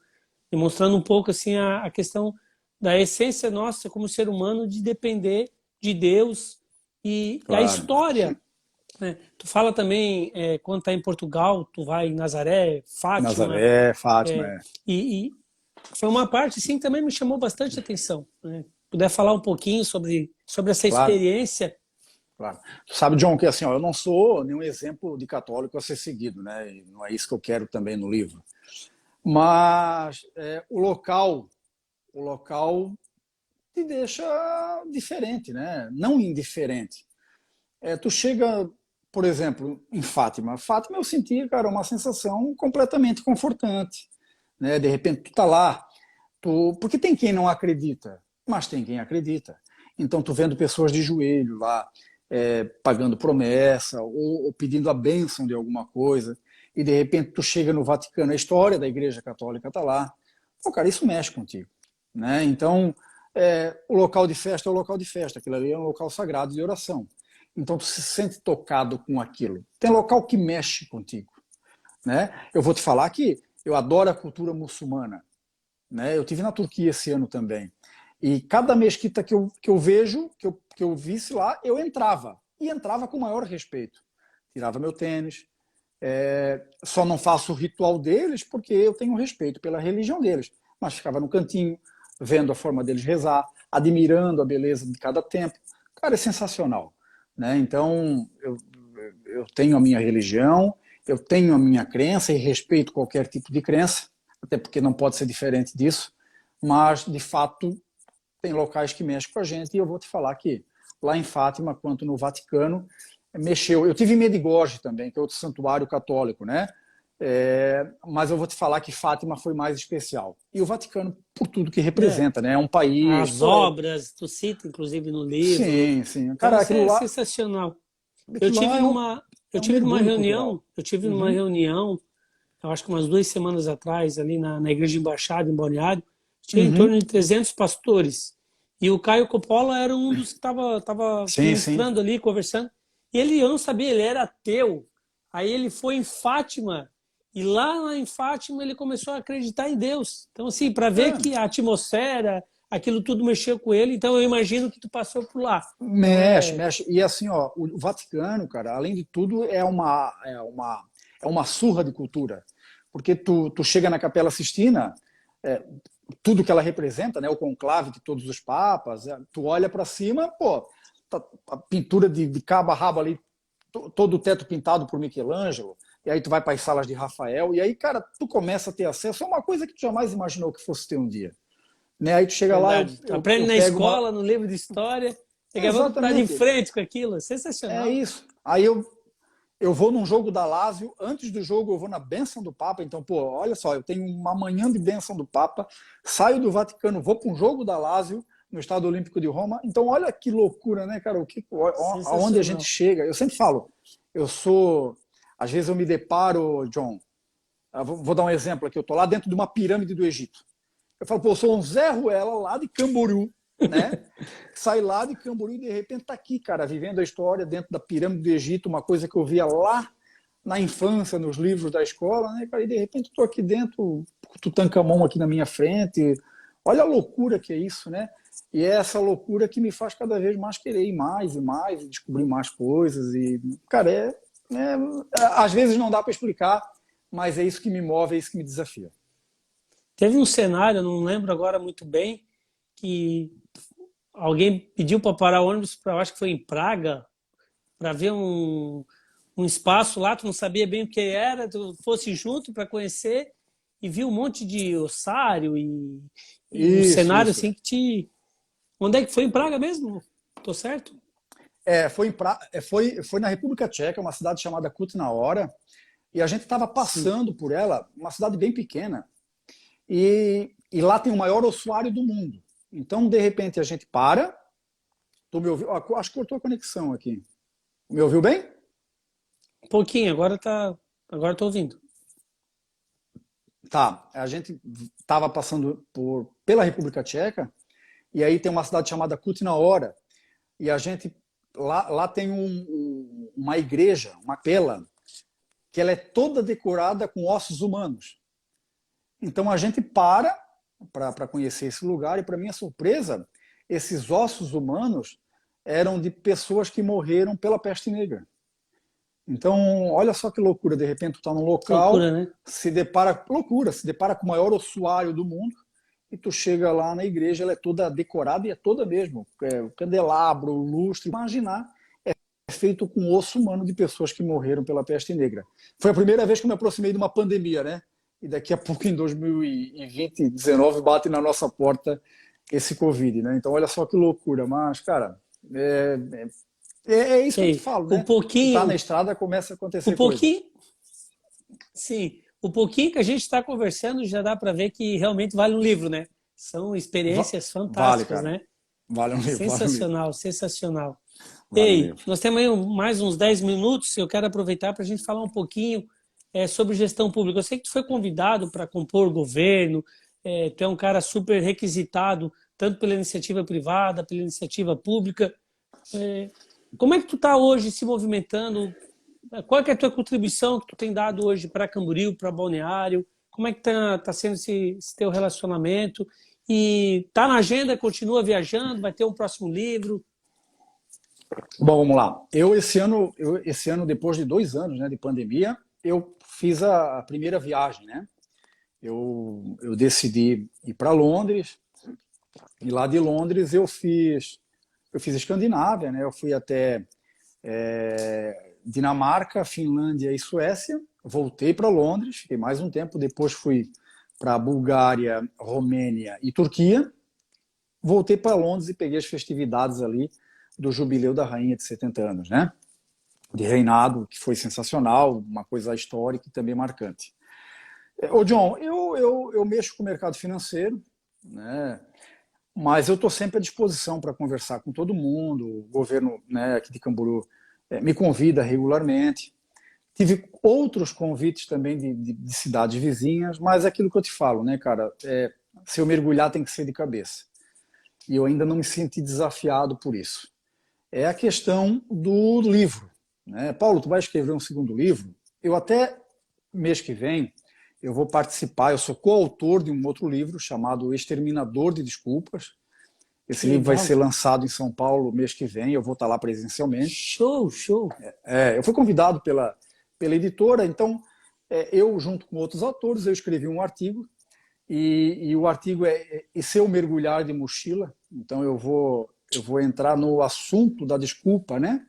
demonstrando um pouco assim a questão da essência nossa como ser humano de depender de Deus e a Claro. história, né? Tu fala também, quando está em Portugal, tu vai em Nazaré, Fátima, Nazaré, Fátima, é, e foi uma parte assim que também me chamou bastante atenção, né? Puder falar um pouquinho sobre essa claro, experiência. claro. Tu sabe, John, que assim, ó, eu não sou nenhum exemplo de católico a ser seguido, né? E não é isso que eu quero também no livro. Mas o local te deixa diferente, né? Não indiferente. Tu chega, por exemplo, em Fátima. Fátima eu senti, cara, uma sensação completamente confortante, né? De repente tu tá lá, porque tem quem não acredita, mas tem quem acredita. Então tu vendo pessoas de joelho lá, pagando promessa ou pedindo a bênção de alguma coisa, e de repente tu chega no Vaticano, a história da Igreja Católica tá lá. Pô, cara, isso mexe contigo, né? Então, o local de festa é o local de festa, aquilo ali é um local sagrado de oração. Então tu se sente tocado com aquilo. Tem local que mexe contigo, né? Eu vou te falar que eu adoro a cultura muçulmana, né? Eu tive na Turquia esse ano também. E cada mesquita que eu vejo, que eu visse lá, eu entrava. E entrava com o maior respeito. Tirava meu tênis. Só não faço o ritual deles porque eu tenho respeito pela religião deles. Mas ficava no cantinho, vendo a forma deles rezar, admirando a beleza de cada templo. Cara, é sensacional, né? Então, eu tenho a minha religião, eu tenho a minha crença e respeito qualquer tipo de crença, até porque não pode ser diferente disso, mas, de fato, tem locais que mexem com a gente e eu vou te falar que lá em Fátima, quanto no Vaticano, mexeu. Eu tive em Medigorje também, que é outro santuário católico, né? Mas eu vou te falar que Fátima foi mais especial. E o Vaticano, por tudo que É, representa, né? É um país. as Pô, obras, tu cita inclusive no livro. sim, sim. Então Cara, isso é sensacional. Eu aquilo lá tive numa, eu é um tive numa mergulho cultural. reunião, eu tive numa Uhum, reunião, eu acho que umas 2 semanas atrás, ali na Igreja de Embaixada, em Balneário, tinha em torno uhum. de 300 pastores. E o Caio Coppola era um dos que estava Sim, sim. ministrando ali, conversando. E eu não sabia, ele era ateu. Aí ele foi em Fátima, e lá em Fátima ele começou a acreditar em Deus. Então, assim, para ver É, que a atmosfera, aquilo tudo mexeu com ele, então eu imagino que tu passou por lá. Então mexe, mexe. E assim, ó, o Vaticano, cara, além de tudo, é uma surra de cultura. Porque tu chega na Capela Sistina, é, tudo que ela representa, né, o conclave de todos os papas, tu olha para cima, pô, tá a pintura de cabo a rabo ali, todo o teto pintado por Michelangelo, e aí tu vai para as salas de Rafael, e aí, cara, tu começa a ter acesso a uma coisa que tu jamais imaginou que fosse ter um dia. Né? Aí tu chega lá, eu, verdade. Tu eu, aprende eu na pego uma. escola, no livro de história, daqui a pouco tu tá de Exatamente, frente com aquilo. é Sensacional. isso. Aí eu vou num jogo da Lazio, antes do jogo eu vou na bênção do Papa, então, pô, olha só, eu tenho uma manhã de bênção do Papa, saio do Vaticano, vou para um jogo da Lazio, no Estádio Olímpico de Roma, então olha que loucura, né, cara, aonde a gente Sensacional. chega. Eu sempre falo, às vezes eu me deparo, John, vou dar um exemplo aqui, eu tô lá dentro de uma pirâmide do Egito. Eu falo, pô, eu sou um Zé Ruela lá de Camboriú, né? Sai lá de Camboriú e de repente tá aqui, cara, vivendo a história dentro da pirâmide do Egito, uma coisa que eu via lá na infância, nos livros da escola, né, cara? E de repente eu tô aqui dentro, Tutankhamon aqui na minha frente. Olha a loucura que é isso, né? E é essa loucura que me faz cada vez mais querer ir mais e mais, e descobrir mais coisas. E, cara, às vezes não dá para explicar, mas é isso que me move, é isso que me desafia. Teve um cenário, eu não lembro agora muito bem, que alguém pediu para parar o ônibus, eu acho que foi em Praga, para ver um espaço lá, tu não sabia bem o que era, tu fosse junto para conhecer e viu um monte de ossário e um Isso, cenário isso. assim que te. Onde é que foi? Em Praga mesmo? Tô certo? Foi na República Tcheca, uma cidade chamada Kutna Hora, e a gente estava passando por ela, uma cidade bem pequena, e lá tem o maior ossuário do mundo. Então, de repente, a gente para. Tu me ouviu? Acho que cortou a conexão aqui. Me ouviu bem? Um pouquinho, agora tô ouvindo. Tá, a gente estava passando pela República Tcheca, e aí tem uma cidade chamada Kutna Hora, e a gente lá tem uma igreja, uma capela, que ela é toda decorada com ossos humanos. Então a gente para conhecer esse lugar, e para minha surpresa, esses ossos humanos eram de pessoas que morreram pela peste negra. Então, olha só que loucura, de repente tu está num local, Loucura, né? se depara com o maior ossuário do mundo, e tu chega lá na igreja, ela é toda decorada, e é toda mesmo, o candelabro, o lustre, imaginar, é feito com osso humano de pessoas que morreram pela peste negra. Foi a primeira vez que eu me aproximei de uma pandemia, né? E daqui a pouco, em 2020, 19, bate na nossa porta esse Covid, né? Então, olha só que loucura. Mas, cara, é isso que eu te falo, né? Tu tá na estrada, começa a acontecer coisa. Sim, o pouquinho que a gente está conversando já dá para ver que realmente vale um livro, né? São experiências fantásticas, vale, né? Vale um livro. Sensacional, vale um sensacional. Vale um Ei, livro. nós temos aí mais uns 10 minutos, eu quero aproveitar para a gente falar um pouquinho sobre gestão pública. Eu sei que tu foi convidado para compor o governo, tu é um cara super requisitado, tanto pela iniciativa privada, pela iniciativa pública. Como é que tu está hoje se movimentando? Qual que é a tua contribuição que tu tem dado hoje para Camboriú, para Balneário? Como é que tá sendo esse teu relacionamento? E tá na agenda, continua viajando, vai ter um próximo livro? Bom, vamos lá. Esse ano, depois de 2 anos, né, de pandemia, eu fiz a primeira viagem, né? Eu decidi ir para Londres, e lá de Londres eu fiz Escandinávia, né? Eu fui até Dinamarca, Finlândia e Suécia, voltei para Londres, fiquei mais um tempo, depois fui para Bulgária, Romênia e Turquia, voltei para Londres e peguei as festividades ali do Jubileu da Rainha de 70 anos, né? De reinado, que foi sensacional, uma coisa histórica e também marcante. Ô John, eu mexo com o mercado financeiro, né? Mas eu estou sempre à disposição para conversar com todo mundo. O governo, né, aqui de Camboriú me convida regularmente. Tive outros convites também de cidades vizinhas, mas é aquilo que eu te falo, né, cara? Se eu mergulhar tem que ser de cabeça. E eu ainda não me senti desafiado por isso. É a questão do livro, né? Paulo, tu vai escrever um segundo livro? Eu até mês que vem eu vou participar, eu sou coautor de um outro livro chamado Exterminador de Desculpas. Esse livro vai ser lançado em São Paulo mês que vem, eu vou estar lá presencialmente. Show! Eu fui convidado pela editora, então eu, junto com outros autores, eu escrevi um artigo, e o artigo é "E se eu mergulhar de mochila?". Então eu vou entrar no assunto da desculpa, né?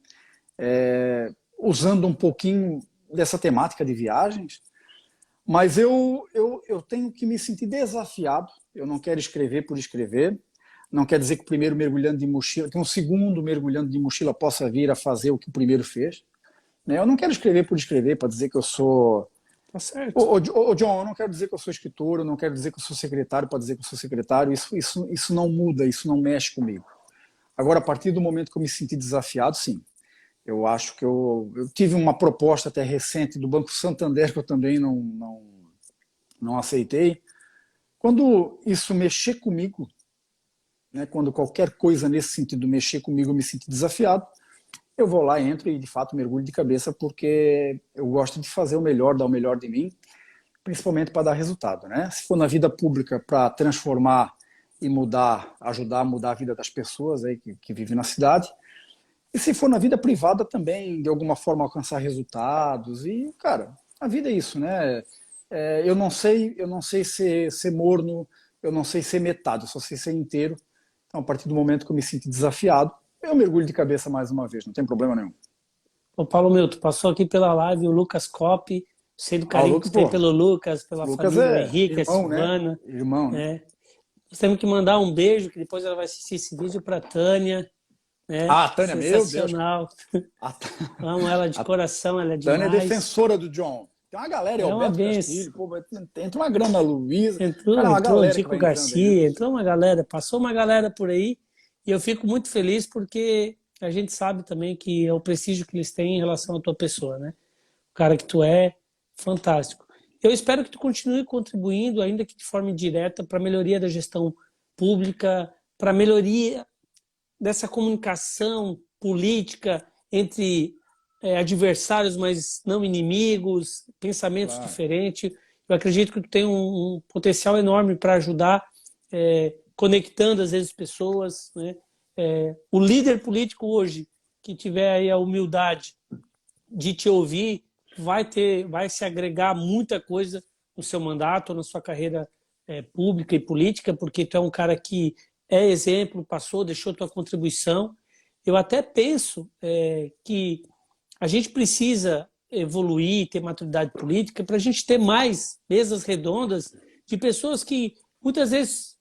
Usando um pouquinho dessa temática de viagens, mas eu tenho que me sentir desafiado. Eu não quero escrever por escrever. Não quer dizer que o primeiro mergulhando de mochila, que um segundo mergulhando de mochila possa vir a fazer o que o primeiro fez. Eu não quero escrever por escrever para dizer que eu sou... Tá certo. Ô, John, eu não quero dizer que eu sou escritor, eu não quero dizer que eu sou secretário para dizer que eu sou secretário. Isso não muda, isso não mexe comigo. Agora, a partir do momento que eu me senti desafiado, sim. Eu acho que eu tive uma proposta até recente do Banco Santander que eu também não aceitei. Quando isso mexer comigo, né, quando qualquer coisa nesse sentido mexer comigo, eu me sinto desafiado, eu vou lá, entro e de fato mergulho de cabeça, porque eu gosto de fazer o melhor, dar o melhor de mim, principalmente para dar resultado, né? Se for na vida pública para transformar e mudar, ajudar a mudar a vida das pessoas aí que vivem na cidade, e se for na vida privada também, de alguma forma alcançar resultados. E, cara, a vida é isso, né? Eu não sei ser morno, eu não sei ser metade, eu só sei ser inteiro. Então, a partir do momento que eu me sinto desafiado, eu mergulho de cabeça mais uma vez, não tem problema nenhum. Ô Paulo, tu passou aqui pela live o Lucas Coppi, sei do carinho que tem pelo Lucas, pela família, Henrique, a Silvana. Né? Irmão, né? Nós temos que mandar um beijo, que depois ela vai assistir esse vídeo para Tânia. né? Ah, a Tânia, meu Deus. Sensacional. A, Amo ela de a coração, ela é Tânia é demais. defensora do John. Tem uma galera, é É o uma Beto benção. Castilho, pô, entra uma grana Luiza. Entrou, Cara, é uma entrou o galera que Dico vai entrando aí, né? Garcia, entrou uma galera, passou uma galera por aí, e eu fico muito feliz porque a gente sabe também que é o prestígio que eles têm em relação à tua pessoa, né? O cara que tu é, fantástico. Eu espero que tu continue contribuindo, ainda que de forma indireta, para a melhoria da gestão pública, para a melhoria dessa comunicação política entre adversários, mas não inimigos, pensamentos Claro. diferentes. Eu acredito que tu tem um potencial enorme para ajudar, conectando às vezes pessoas, né? O líder político hoje que tiver aí a humildade de te ouvir vai se agregar muita coisa no seu mandato, na sua carreira pública e política, porque tu é um cara que é exemplo, passou, deixou tua contribuição. Eu até penso que a gente precisa evoluir, ter maturidade política para a gente ter mais mesas redondas de pessoas que muitas vezes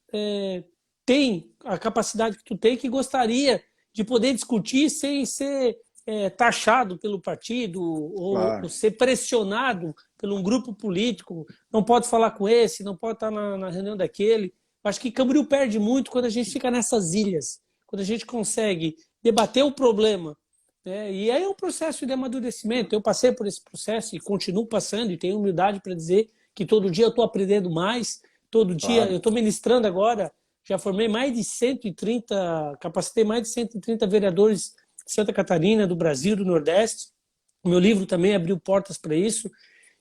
têm a capacidade que tu tem, que gostaria de poder discutir sem ser taxado pelo partido ou Claro. ser pressionado por um grupo político. Não pode falar com esse, não pode estar na reunião daquele. Acho que Camboriú perde muito quando a gente fica nessas ilhas, quando a gente consegue debater o problema, né? E aí é um processo de amadurecimento. Eu passei por esse processo e continuo passando, e tenho humildade para dizer que todo dia eu estou aprendendo mais, todo dia eu Claro. estou ministrando agora, já formei mais de 130, capacitei mais de 130 vereadores de Santa Catarina, do Brasil, do Nordeste. O meu livro também abriu portas para isso.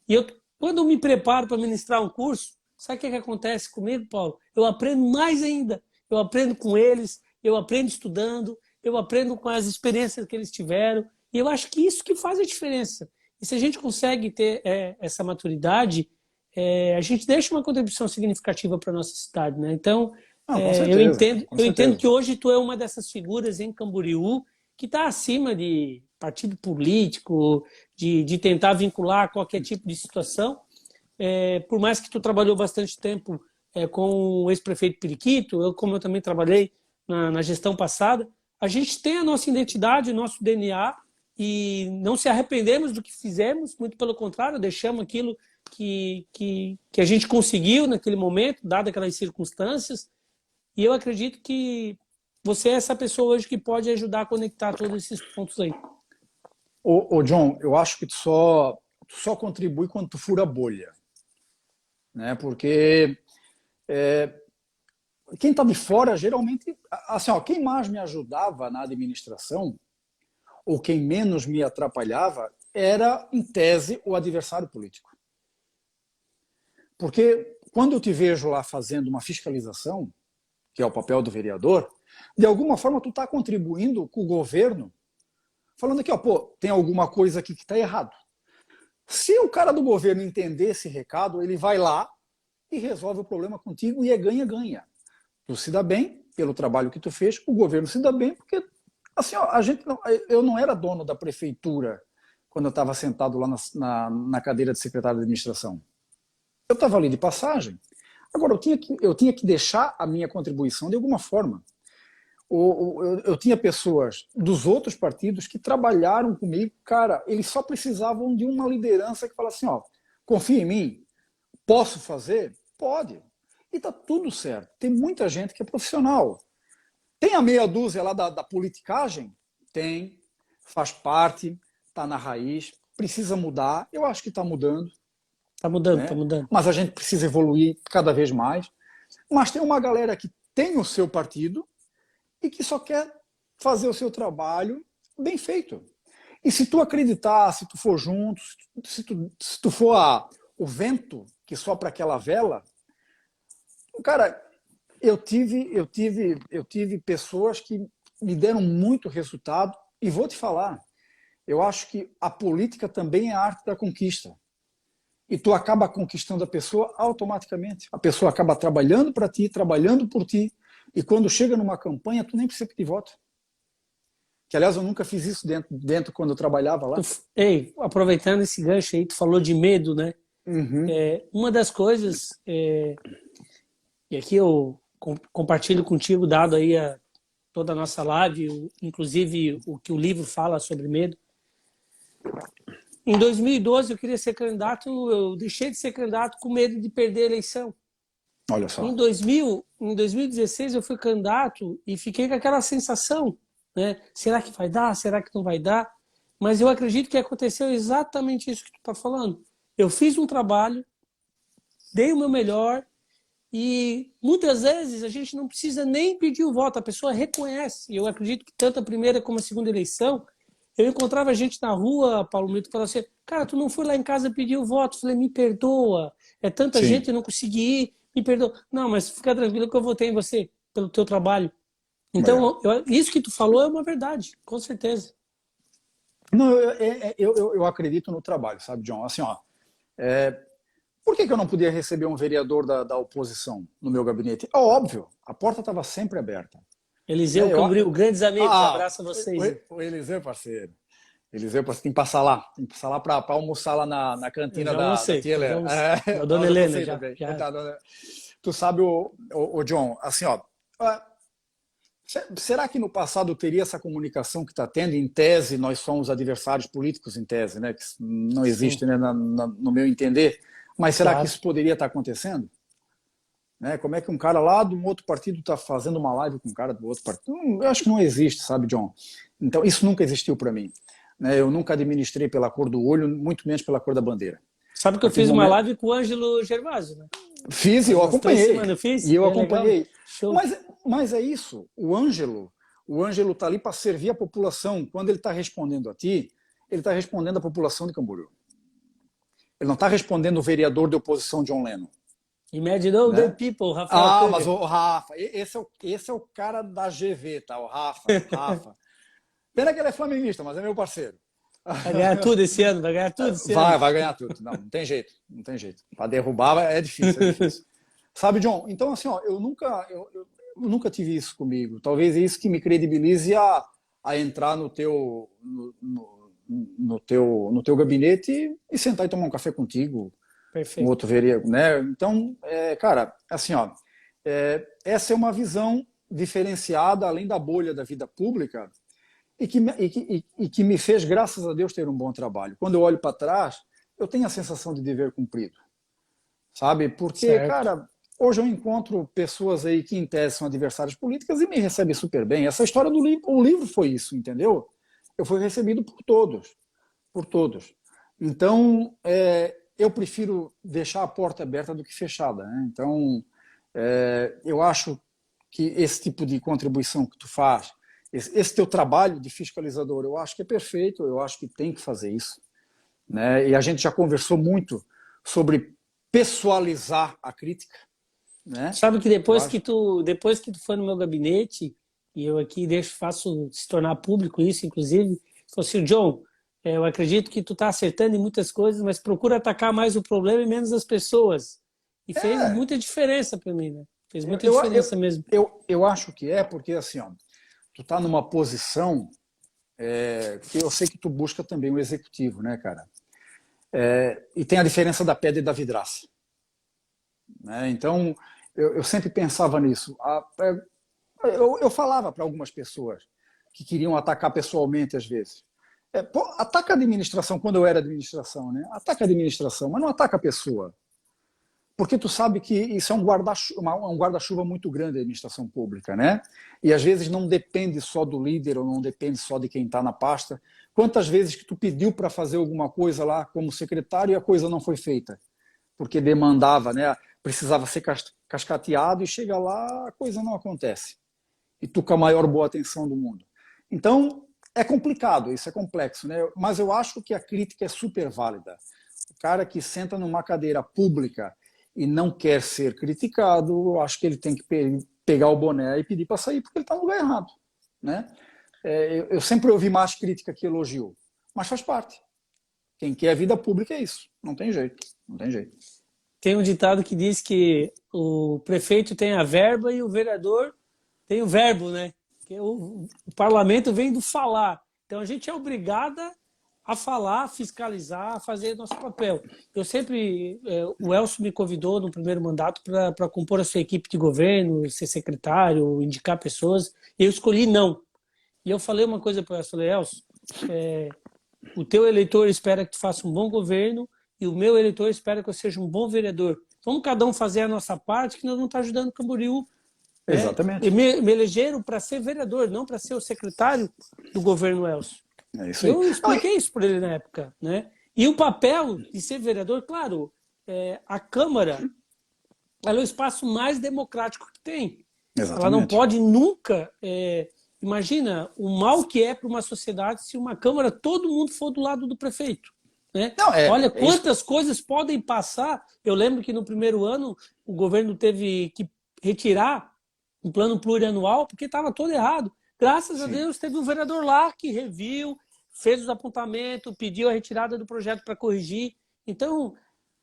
E quando eu me preparo para ministrar um curso, sabe o que acontece comigo, Paulo? Eu aprendo mais ainda. Eu aprendo com eles, eu aprendo estudando, eu aprendo com as experiências que eles tiveram. E eu acho que isso que faz a diferença. E se a gente consegue ter essa maturidade, a gente deixa uma contribuição significativa para a nossa cidade, né? Então, Não, com eu certeza, entendo, com eu entendo certeza. que hoje tu é uma dessas figuras em Camboriú que está acima de partido político, de tentar vincular qualquer tipo de situação. Por mais que tu trabalhou bastante tempo com o ex-prefeito Periquito, como eu também trabalhei na gestão passada, a gente tem a nossa identidade, o nosso DNA, e não se arrependemos do que fizemos, muito pelo contrário, deixamos aquilo que a gente conseguiu naquele momento, dadas aquelas circunstâncias, e eu acredito que você é essa pessoa hoje que pode ajudar a conectar todos esses pontos aí. Ô, John, eu acho que tu só contribui quando tu fura a bolha, né? Porque quem está de fora, geralmente, assim, ó, quem mais me ajudava na administração, ou quem menos me atrapalhava, era, em tese, o adversário político. Porque quando eu te vejo lá fazendo uma fiscalização, que é o papel do vereador, de alguma forma tu está contribuindo com o governo, falando aqui, ó, pô, tem alguma coisa aqui que está errado. Se o cara do governo entender esse recado, ele vai lá e resolve o problema contigo e é ganha-ganha. Tu se dá bem pelo trabalho que tu fez, o governo se dá bem porque assim, ó, eu não era dono da prefeitura quando eu estava sentado lá na cadeira de secretário de administração. Eu estava ali de passagem. Agora, eu tinha que deixar a minha contribuição de alguma forma. Eu tinha pessoas dos outros partidos que trabalharam comigo, cara, eles só precisavam de uma liderança que falasse assim, ó, confia em mim, posso fazer? Pode. E tá tudo certo. Tem muita gente que é profissional. Tem a meia dúzia lá da politicagem? Tem, faz parte, está na raiz, precisa mudar. Eu acho que está mudando, Tá mudando, tá né? mudando. Mas a gente precisa evoluir cada vez mais. Mas tem uma galera que tem o seu partido e que só quer fazer o seu trabalho bem feito. E se tu acreditar, se tu for junto, se tu for o vento que sopra aquela vela, cara, eu tive pessoas que me deram muito resultado e vou te falar, eu acho que a política também é a arte da conquista. E tu acaba conquistando a pessoa automaticamente. A pessoa acaba trabalhando para ti, trabalhando por ti, e quando chega numa campanha, tu nem precisa pedir voto. Que, aliás, eu nunca fiz isso dentro quando eu trabalhava lá. Ei, aproveitando esse gancho aí, tu falou de medo, né? Uhum. Uma das coisas, e aqui eu compartilho contigo, dado aí toda a nossa live, inclusive o que o livro fala sobre medo. Em 2012 eu queria ser candidato, eu deixei de ser candidato com medo de perder a eleição. Olha só. Em 2016 eu fui candidato e fiquei com aquela sensação, né? Será que vai dar? Será que não vai dar? Mas eu acredito que aconteceu exatamente isso que tu está falando. Eu fiz um trabalho, dei o meu melhor e muitas vezes a gente não precisa nem pedir o voto, a pessoa reconhece. Eu acredito que tanto a primeira como a segunda eleição, eu encontrava gente na rua, Paulo Mito, falava assim, cara, tu não foi lá em casa pedir o voto. Eu falei, me perdoa, é tanta Sim. gente, eu não consegui ir, me perdoa. Não, mas fica tranquilo que eu votei em você, pelo teu trabalho. Então, isso que tu falou é uma verdade, com certeza. Não, eu acredito no trabalho, sabe, John? Assim, ó, por que eu não podia receber um vereador da oposição no meu gabinete? É óbvio, a porta estava sempre aberta. Eliseu Cambril, grandes amigos, abraço a vocês. O Eliseu é parceiro. Eliseu, você tem que passar lá para almoçar lá na cantina da tia Helena. Da dona Helena, já. Tu sabe, o John, assim, ó, será que no passado teria essa comunicação que está tendo? Em tese, nós somos adversários políticos, em tese, né? Que não existe, né, no meu entender. Mas será que isso poderia estar acontecendo? Né? Como é que um cara lá de um outro partido está fazendo uma live com um cara do outro partido? Eu acho que não existe, sabe, John? Então, isso nunca existiu para mim. Né? Eu nunca administrei pela cor do olho, muito menos pela cor da bandeira. Sabe que eu fiz uma live com o Ângelo Gervásio, né? Fiz e eu acompanhei. E eu acompanhei. Mas é isso. O Ângelo está ali para servir a população. Quando ele está respondendo a ti, ele está respondendo a população de Camboriú. Ele não está respondendo o vereador de oposição John Lennon. Imagine all the people, Rafael. Mas o Rafa, esse é o cara da GV, tá? O Rafa. Pena que ele é flamenguista, mas é meu parceiro. Vai ganhar tudo esse ano, vai ganhar tudo esse ano. Vai ganhar tudo. Não tem jeito. Para derrubar é difícil. Sabe, John? Então, assim, ó, eu nunca tive isso comigo. Talvez é isso que me credibilize a entrar no teu gabinete e sentar e tomar um café contigo. Perfeito. Um outro vereador, né? Então, cara, assim, ó, essa é uma visão diferenciada, além da bolha da vida pública, e que me fez, graças a Deus, ter um bom trabalho. Quando eu olho para trás, eu tenho a sensação de dever cumprido, sabe? Porque, certo. Cara, hoje eu encontro pessoas aí que, em tese, são adversárias políticas e me recebem super bem. Essa história do livro, o livro foi isso, entendeu? Eu fui recebido por todos. Então, eu prefiro deixar a porta aberta do que fechada, né? Então, eu acho que esse tipo de contribuição que tu faz, esse teu trabalho de fiscalizador, eu acho que é perfeito, eu acho que tem que fazer isso, né? E a gente já conversou muito sobre pessoalizar a crítica, né? Sabe que depois que tu foi no meu gabinete, e eu aqui faço se tornar público isso, inclusive, falou assim, John, eu acredito que tu tá acertando em muitas coisas, mas procura atacar mais o problema e menos as pessoas. E fez muita diferença para mim, né? Fez muita diferença mesmo. Eu acho que porque assim, ó, tu tá numa posição que eu sei que tu busca também o executivo, né, cara? E tem a diferença da pedra e da vidraça. Né? Então, eu sempre pensava nisso. Eu falava para algumas pessoas que queriam atacar pessoalmente às vezes. Ataca a administração quando eu era administração, né? Ataca a administração, mas não ataca a pessoa. Porque tu sabe que isso é um guarda-chuva muito grande da administração pública, né? E às vezes não depende só do líder ou não depende só de quem está na pasta. Quantas vezes que tu pediu para fazer alguma coisa lá como secretário e a coisa não foi feita? Porque demandava, né? Precisava ser cascateado e chega lá, a coisa não acontece. E tu com a maior boa atenção do mundo. Então, é complicado, isso é complexo, né? Mas eu acho que a crítica é super válida. O cara que senta numa cadeira pública e não quer ser criticado, eu acho que ele tem que pegar o boné e pedir para sair, porque ele está no lugar errado, né? Eu sempre ouvi mais crítica que elogio, mas faz parte. Quem quer a vida pública é isso, não tem jeito. Tem um ditado que diz que o prefeito tem a verba e o vereador tem o verbo, né? O parlamento vem do falar. Então a gente é obrigada a falar, fiscalizar, a fazer nosso papel. Eu sempre, o Elcio me convidou no primeiro mandato para compor a sua equipe de governo, ser secretário, indicar pessoas, e eu escolhi não. E eu falei uma coisa para o Elcio, falei, Elcio, o teu eleitor espera que tu faça um bom governo e o meu eleitor espera que eu seja um bom vereador. Vamos cada um fazer a nossa parte, que nós vamos estar ajudando o Camboriú. Exatamente. E me elegeram para ser vereador, não para ser o secretário do governo Elcio. É isso aí. Eu expliquei isso para ele na época, né? E o papel de ser vereador, claro, a Câmara ela é o espaço mais democrático que tem. Exatamente. Ela não pode nunca... imagina o mal que é para uma sociedade se uma Câmara todo mundo for do lado do prefeito. Né? Não, Olha quantas coisas podem passar. Eu lembro que no primeiro ano o governo teve que retirar um plano plurianual porque estava todo errado. Graças a Deus teve um vereador lá que reviu, fez os apontamentos, pediu a retirada do projeto para corrigir. Então,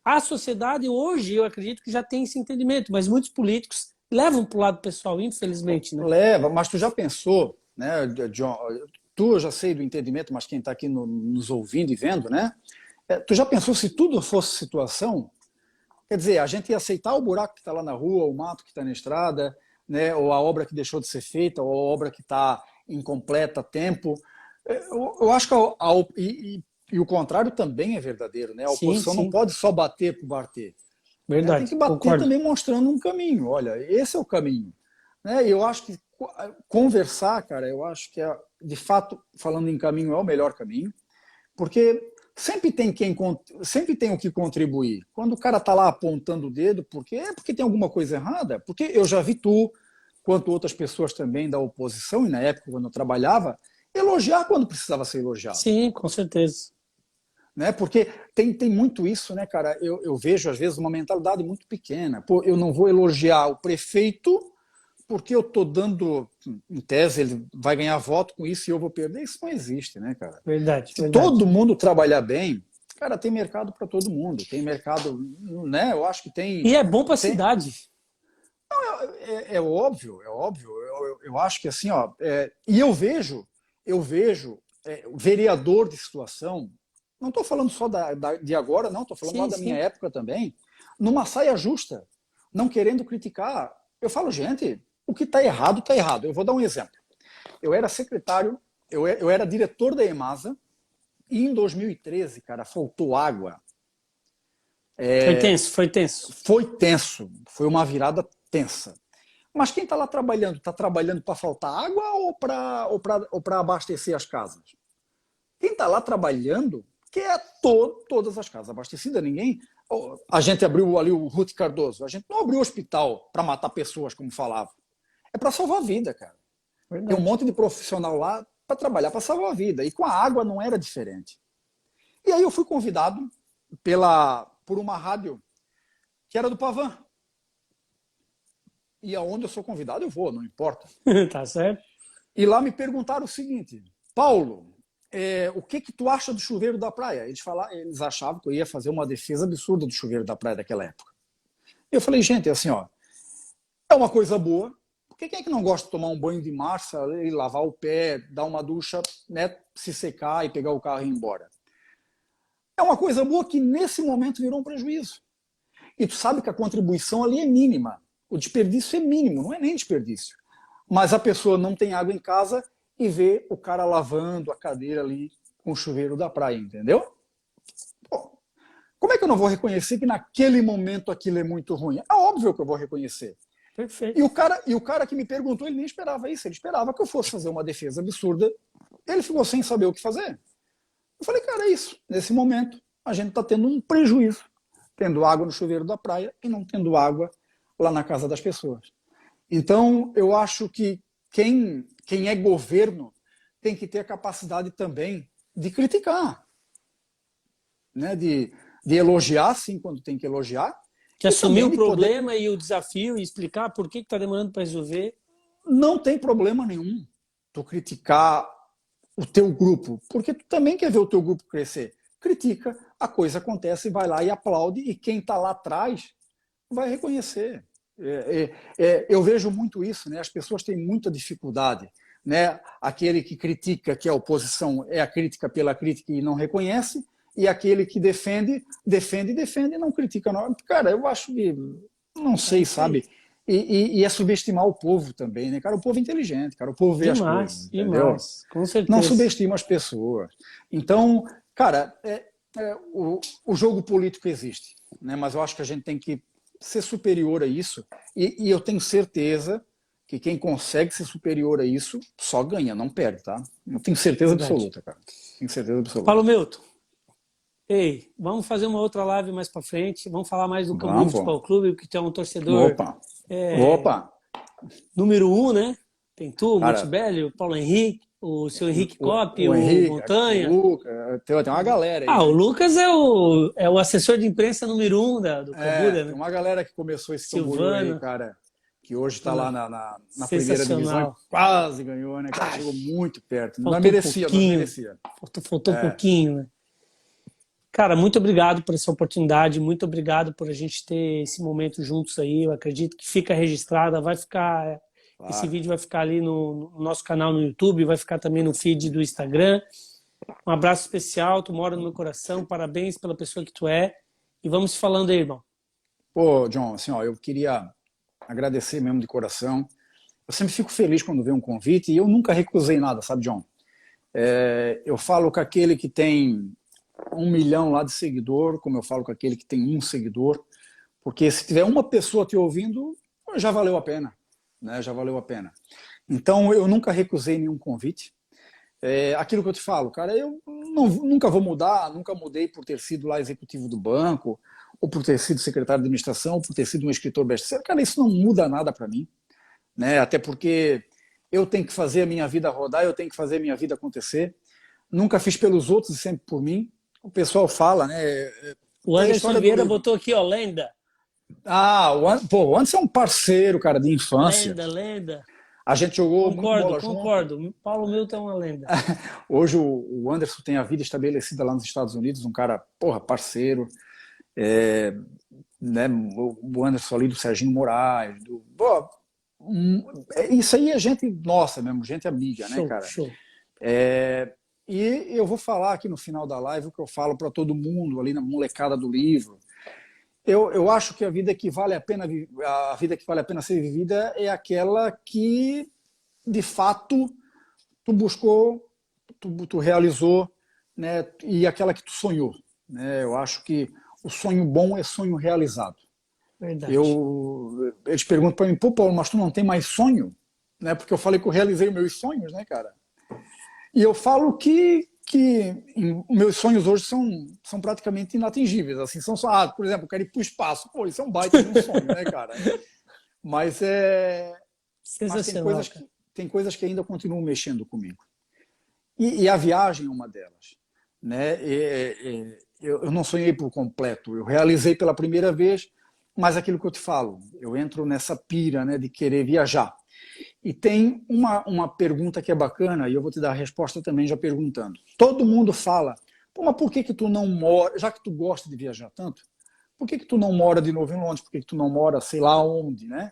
a sociedade hoje, eu acredito que já tem esse entendimento, mas muitos políticos levam para o lado pessoal, infelizmente. Né? Leva, mas tu já pensou, né, John? Tu eu já sei do entendimento, mas quem está aqui nos ouvindo e vendo, né? Tu já pensou se tudo fosse situação? Quer dizer, a gente ia aceitar o buraco que está lá na rua, o mato que está na estrada, né, ou a obra que deixou de ser feita, ou a obra que está incompleta a tempo. Eu acho que e o contrário também é verdadeiro, né? A oposição não pode só bater por bater. Verdade, tem que bater concordo. também mostrando um caminho. Olha, esse é o caminho. Né? Eu acho que conversar, cara, eu acho que de fato, falando em caminho, é o melhor caminho, porque sempre tem o que contribuir. Quando o cara está lá apontando o dedo, porque tem alguma coisa errada, porque eu já vi tu, quanto outras pessoas também da oposição, e na época quando eu trabalhava, elogiar quando precisava ser elogiado. Sim, com certeza. Né? Porque tem muito isso, né, cara? Eu vejo, às vezes, uma mentalidade muito pequena. Pô, eu não vou elogiar o prefeito porque eu estou dando, em tese, ele vai ganhar voto com isso e eu vou perder. Isso não existe, né, cara? Verdade. Se todo mundo trabalhar bem, cara, tem mercado para todo mundo. Tem mercado, né? Eu acho que tem... E é bom para a cidade. Não, é óbvio, é óbvio. Eu acho que assim, ó... e eu vejo vereador de situação... Não estou falando só de agora, não, estou falando lá da minha época também, numa saia justa, não querendo criticar. Eu falo, gente, o que está errado, está errado. Eu vou dar um exemplo. Eu era secretário, eu era diretor da EMASA, e em 2013, cara, faltou água. Foi tenso. Foi tenso, foi uma virada tensa. Mas quem está lá trabalhando, está trabalhando para faltar água ou para abastecer as casas? Quem está lá trabalhando que é todas as casas abastecidas, ninguém... A gente abriu ali o Ruth Cardoso, a gente não abriu o hospital para matar pessoas, como falava. É para salvar a vida, cara. Verdade. Tem um monte de profissional lá para trabalhar, para salvar a vida. E com a água não era diferente. E aí eu fui convidado por uma rádio que era do Pavan. E aonde eu sou convidado, eu vou, não importa. Tá certo. E lá me perguntaram o seguinte, Paulo... o que tu acha do chuveiro da praia? Eles achavam que eu ia fazer uma defesa absurda do chuveiro da praia daquela época. Eu falei, gente, assim, ó, é uma coisa boa, porque quem é que não gosta de tomar um banho de mar e lavar o pé, dar uma ducha, né, se secar e pegar o carro e ir embora? É uma coisa boa que nesse momento virou um prejuízo. E tu sabe que a contribuição ali é mínima. O desperdício é mínimo, não é nem desperdício. Mas a pessoa não tem água em casa e ver o cara lavando a cadeira ali com o chuveiro da praia, entendeu? Pô, como é que eu não vou reconhecer que naquele momento aquilo é muito ruim? É óbvio que eu vou reconhecer. Perfeito. E o cara que me perguntou, ele nem esperava isso, ele esperava que eu fosse fazer uma defesa absurda. Ele ficou sem saber o que fazer. Eu falei, cara, é isso. Nesse momento, a gente está tendo um prejuízo, tendo água no chuveiro da praia e não tendo água lá na casa das pessoas. Então, eu acho que quem é governo tem que ter a capacidade também de criticar, né? de elogiar, sim, quando tem que elogiar. De assumir o problema e o desafio e explicar por que está demorando para resolver. Não tem problema nenhum tu criticar o teu grupo, porque tu também quer ver o teu grupo crescer. Critica, a coisa acontece, vai lá e aplaude, e quem está lá atrás vai reconhecer. Eu vejo muito isso, né? As pessoas têm muita dificuldade, né? Aquele que critica, que é a oposição, é a crítica pela crítica e não reconhece, e aquele que defende, defende, defende e não critica. Não. Cara, eu acho que, não sei, sabe? E é subestimar o povo também, né, cara? O povo é inteligente, cara. O povo vê as coisas, entendeu? Demais, com certeza. Não subestima as pessoas. Então, cara, o jogo político existe, né? Mas eu acho que a gente tem que ser superior a isso. E eu tenho certeza que quem consegue ser superior a isso só ganha, não perde, tá? Eu tenho certeza absoluta, cara. Tenho certeza absoluta. Paulo Milton, ei, vamos fazer uma outra live mais para frente. Vamos falar mais do Camboriú Futebol Clube, que tem um torcedor. Opa! Número 1, né? Tem tu, o Cara, Montebelli, o Paulo Henrique, o seu Henrique Coppi, o Henrique, Montanha. O Lucas, tem uma galera aí. O Lucas é o assessor de imprensa número 1 do Camboriú, né? Tem uma galera que começou esse Camboriú aí, cara, que hoje está lá na primeira divisão e quase ganhou, né? Cara, chegou muito perto. Não merecia. Faltou um pouquinho, né? Cara, muito obrigado por essa oportunidade, muito obrigado por a gente ter esse momento juntos aí. Eu acredito que fica registrada, vai ficar. Claro. Esse vídeo vai ficar ali no nosso canal no YouTube, vai ficar também no feed do Instagram. Um abraço especial, tu mora no meu coração, parabéns pela pessoa que tu é. E vamos se falando aí, irmão. Pô, John, assim, ó, eu queria agradecer mesmo de coração. Eu sempre fico feliz quando vem um convite e eu nunca recusei nada, sabe, John? Eu falo com aquele que tem 1 milhão lá de seguidor, como eu falo com aquele que tem 1 seguidor, porque se tiver uma pessoa te ouvindo, já valeu a pena, né? Já valeu a pena. Então, eu nunca recusei nenhum convite. Aquilo que eu te falo, cara, eu nunca vou mudar, nunca mudei por ter sido lá executivo do banco, ou por ter sido secretário de administração, ou por ter sido um escritor best-seller. Cara, isso não muda nada para mim, né? Até porque eu tenho que fazer a minha vida rodar, eu tenho que fazer a minha vida acontecer. Nunca fiz pelos outros e sempre por mim. O pessoal fala, né? O Anderson Vieira botou aqui, ó, lenda. O Anderson é um parceiro, cara, de infância. Lenda. A gente jogou muito bola junto. Concordo. Paulo Milton é uma lenda. Hoje o Anderson tem a vida estabelecida lá nos Estados Unidos, um cara, parceiro. Né? O Anderson ali do Serginho Moraes. Isso aí é gente nossa mesmo, gente amiga, né, cara? Show. E eu vou falar aqui no final da live o que eu falo para todo mundo ali na molecada do livro. Eu acho que a vida que vale a pena ser vivida é aquela que de fato tu buscou, tu realizou, né? E aquela que tu sonhou, né? Eu acho que o sonho bom é sonho realizado. Verdade. Eles perguntam para mim, pô, Paulo, mas tu não tem mais sonho, né? Porque eu falei que eu realizei meus sonhos, né, cara? E eu falo que meus sonhos hoje são praticamente inatingíveis. Assim, são só, por exemplo, eu quero ir para o espaço. Pô, isso é um baita de um sonho, né, cara? Mas tem coisas que ainda continuam mexendo comigo. E a viagem é uma delas, né? Eu não sonhei por completo. Eu realizei pela primeira vez, mas aquilo que eu te falo, eu entro nessa pira, né, de querer viajar. E tem uma pergunta que é bacana, e eu vou te dar a resposta também já perguntando. Todo mundo fala, pô, mas por que tu não mora, já que tu gosta de viajar tanto, por que tu não mora de novo em Londres? Por que tu não mora sei lá onde, né?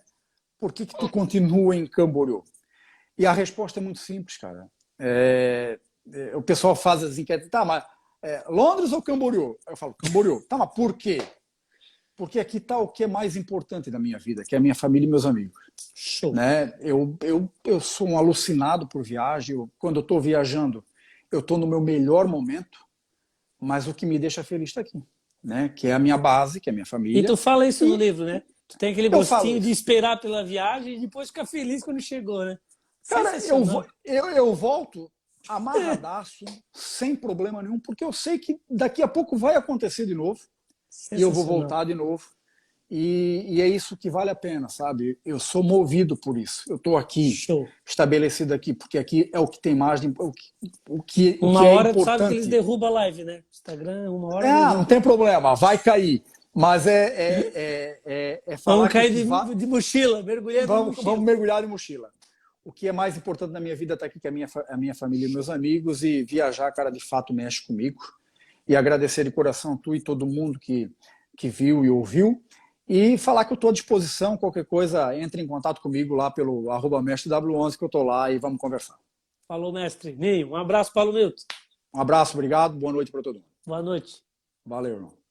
Por que tu continua em Camboriú? E a resposta é muito simples, cara. O pessoal faz as enquetes, tá, mas Londres ou Camboriú? Eu falo, Camboriú. Tá, mas por quê? Porque aqui está o que é mais importante da minha vida, que é a minha família e meus amigos. Show. Né? Eu sou um alucinado por viagem. Quando eu estou viajando, eu estou no meu melhor momento, mas o que me deixa feliz está aqui, né? Que é a minha base, que é a minha família. E tu fala isso no livro, né? Tu tem aquele gostinho de esperar pela viagem e depois ficar feliz quando chegou, né? Cara, eu volto amarradaço, sem problema nenhum, porque eu sei que daqui a pouco vai acontecer de novo. E eu vou voltar de novo. E é isso que vale a pena, sabe? Eu sou movido por isso. Eu estou aqui, estabelecido aqui, porque aqui é o que tem mais, o que uma hora é importante. Tu sabe que eles derrubam a live, né? Instagram, uma hora... não tem problema, vai cair. Mas falar vamos cair de mochila, mergulhar de mochila. Vamos mergulhar de mochila. O que é mais importante na minha vida está aqui, que é a minha família e meus amigos, e viajar, cara, de fato mexe comigo. E agradecer de coração tu e todo mundo que viu e ouviu. E falar que eu estou à disposição, qualquer coisa, entre em contato comigo lá pelo @mestrew11, que eu estou lá e vamos conversar. Falou, mestre. Ninho, um abraço, Paulo Milton. Um abraço, obrigado, boa noite para todo mundo. Boa noite. Valeu, irmão.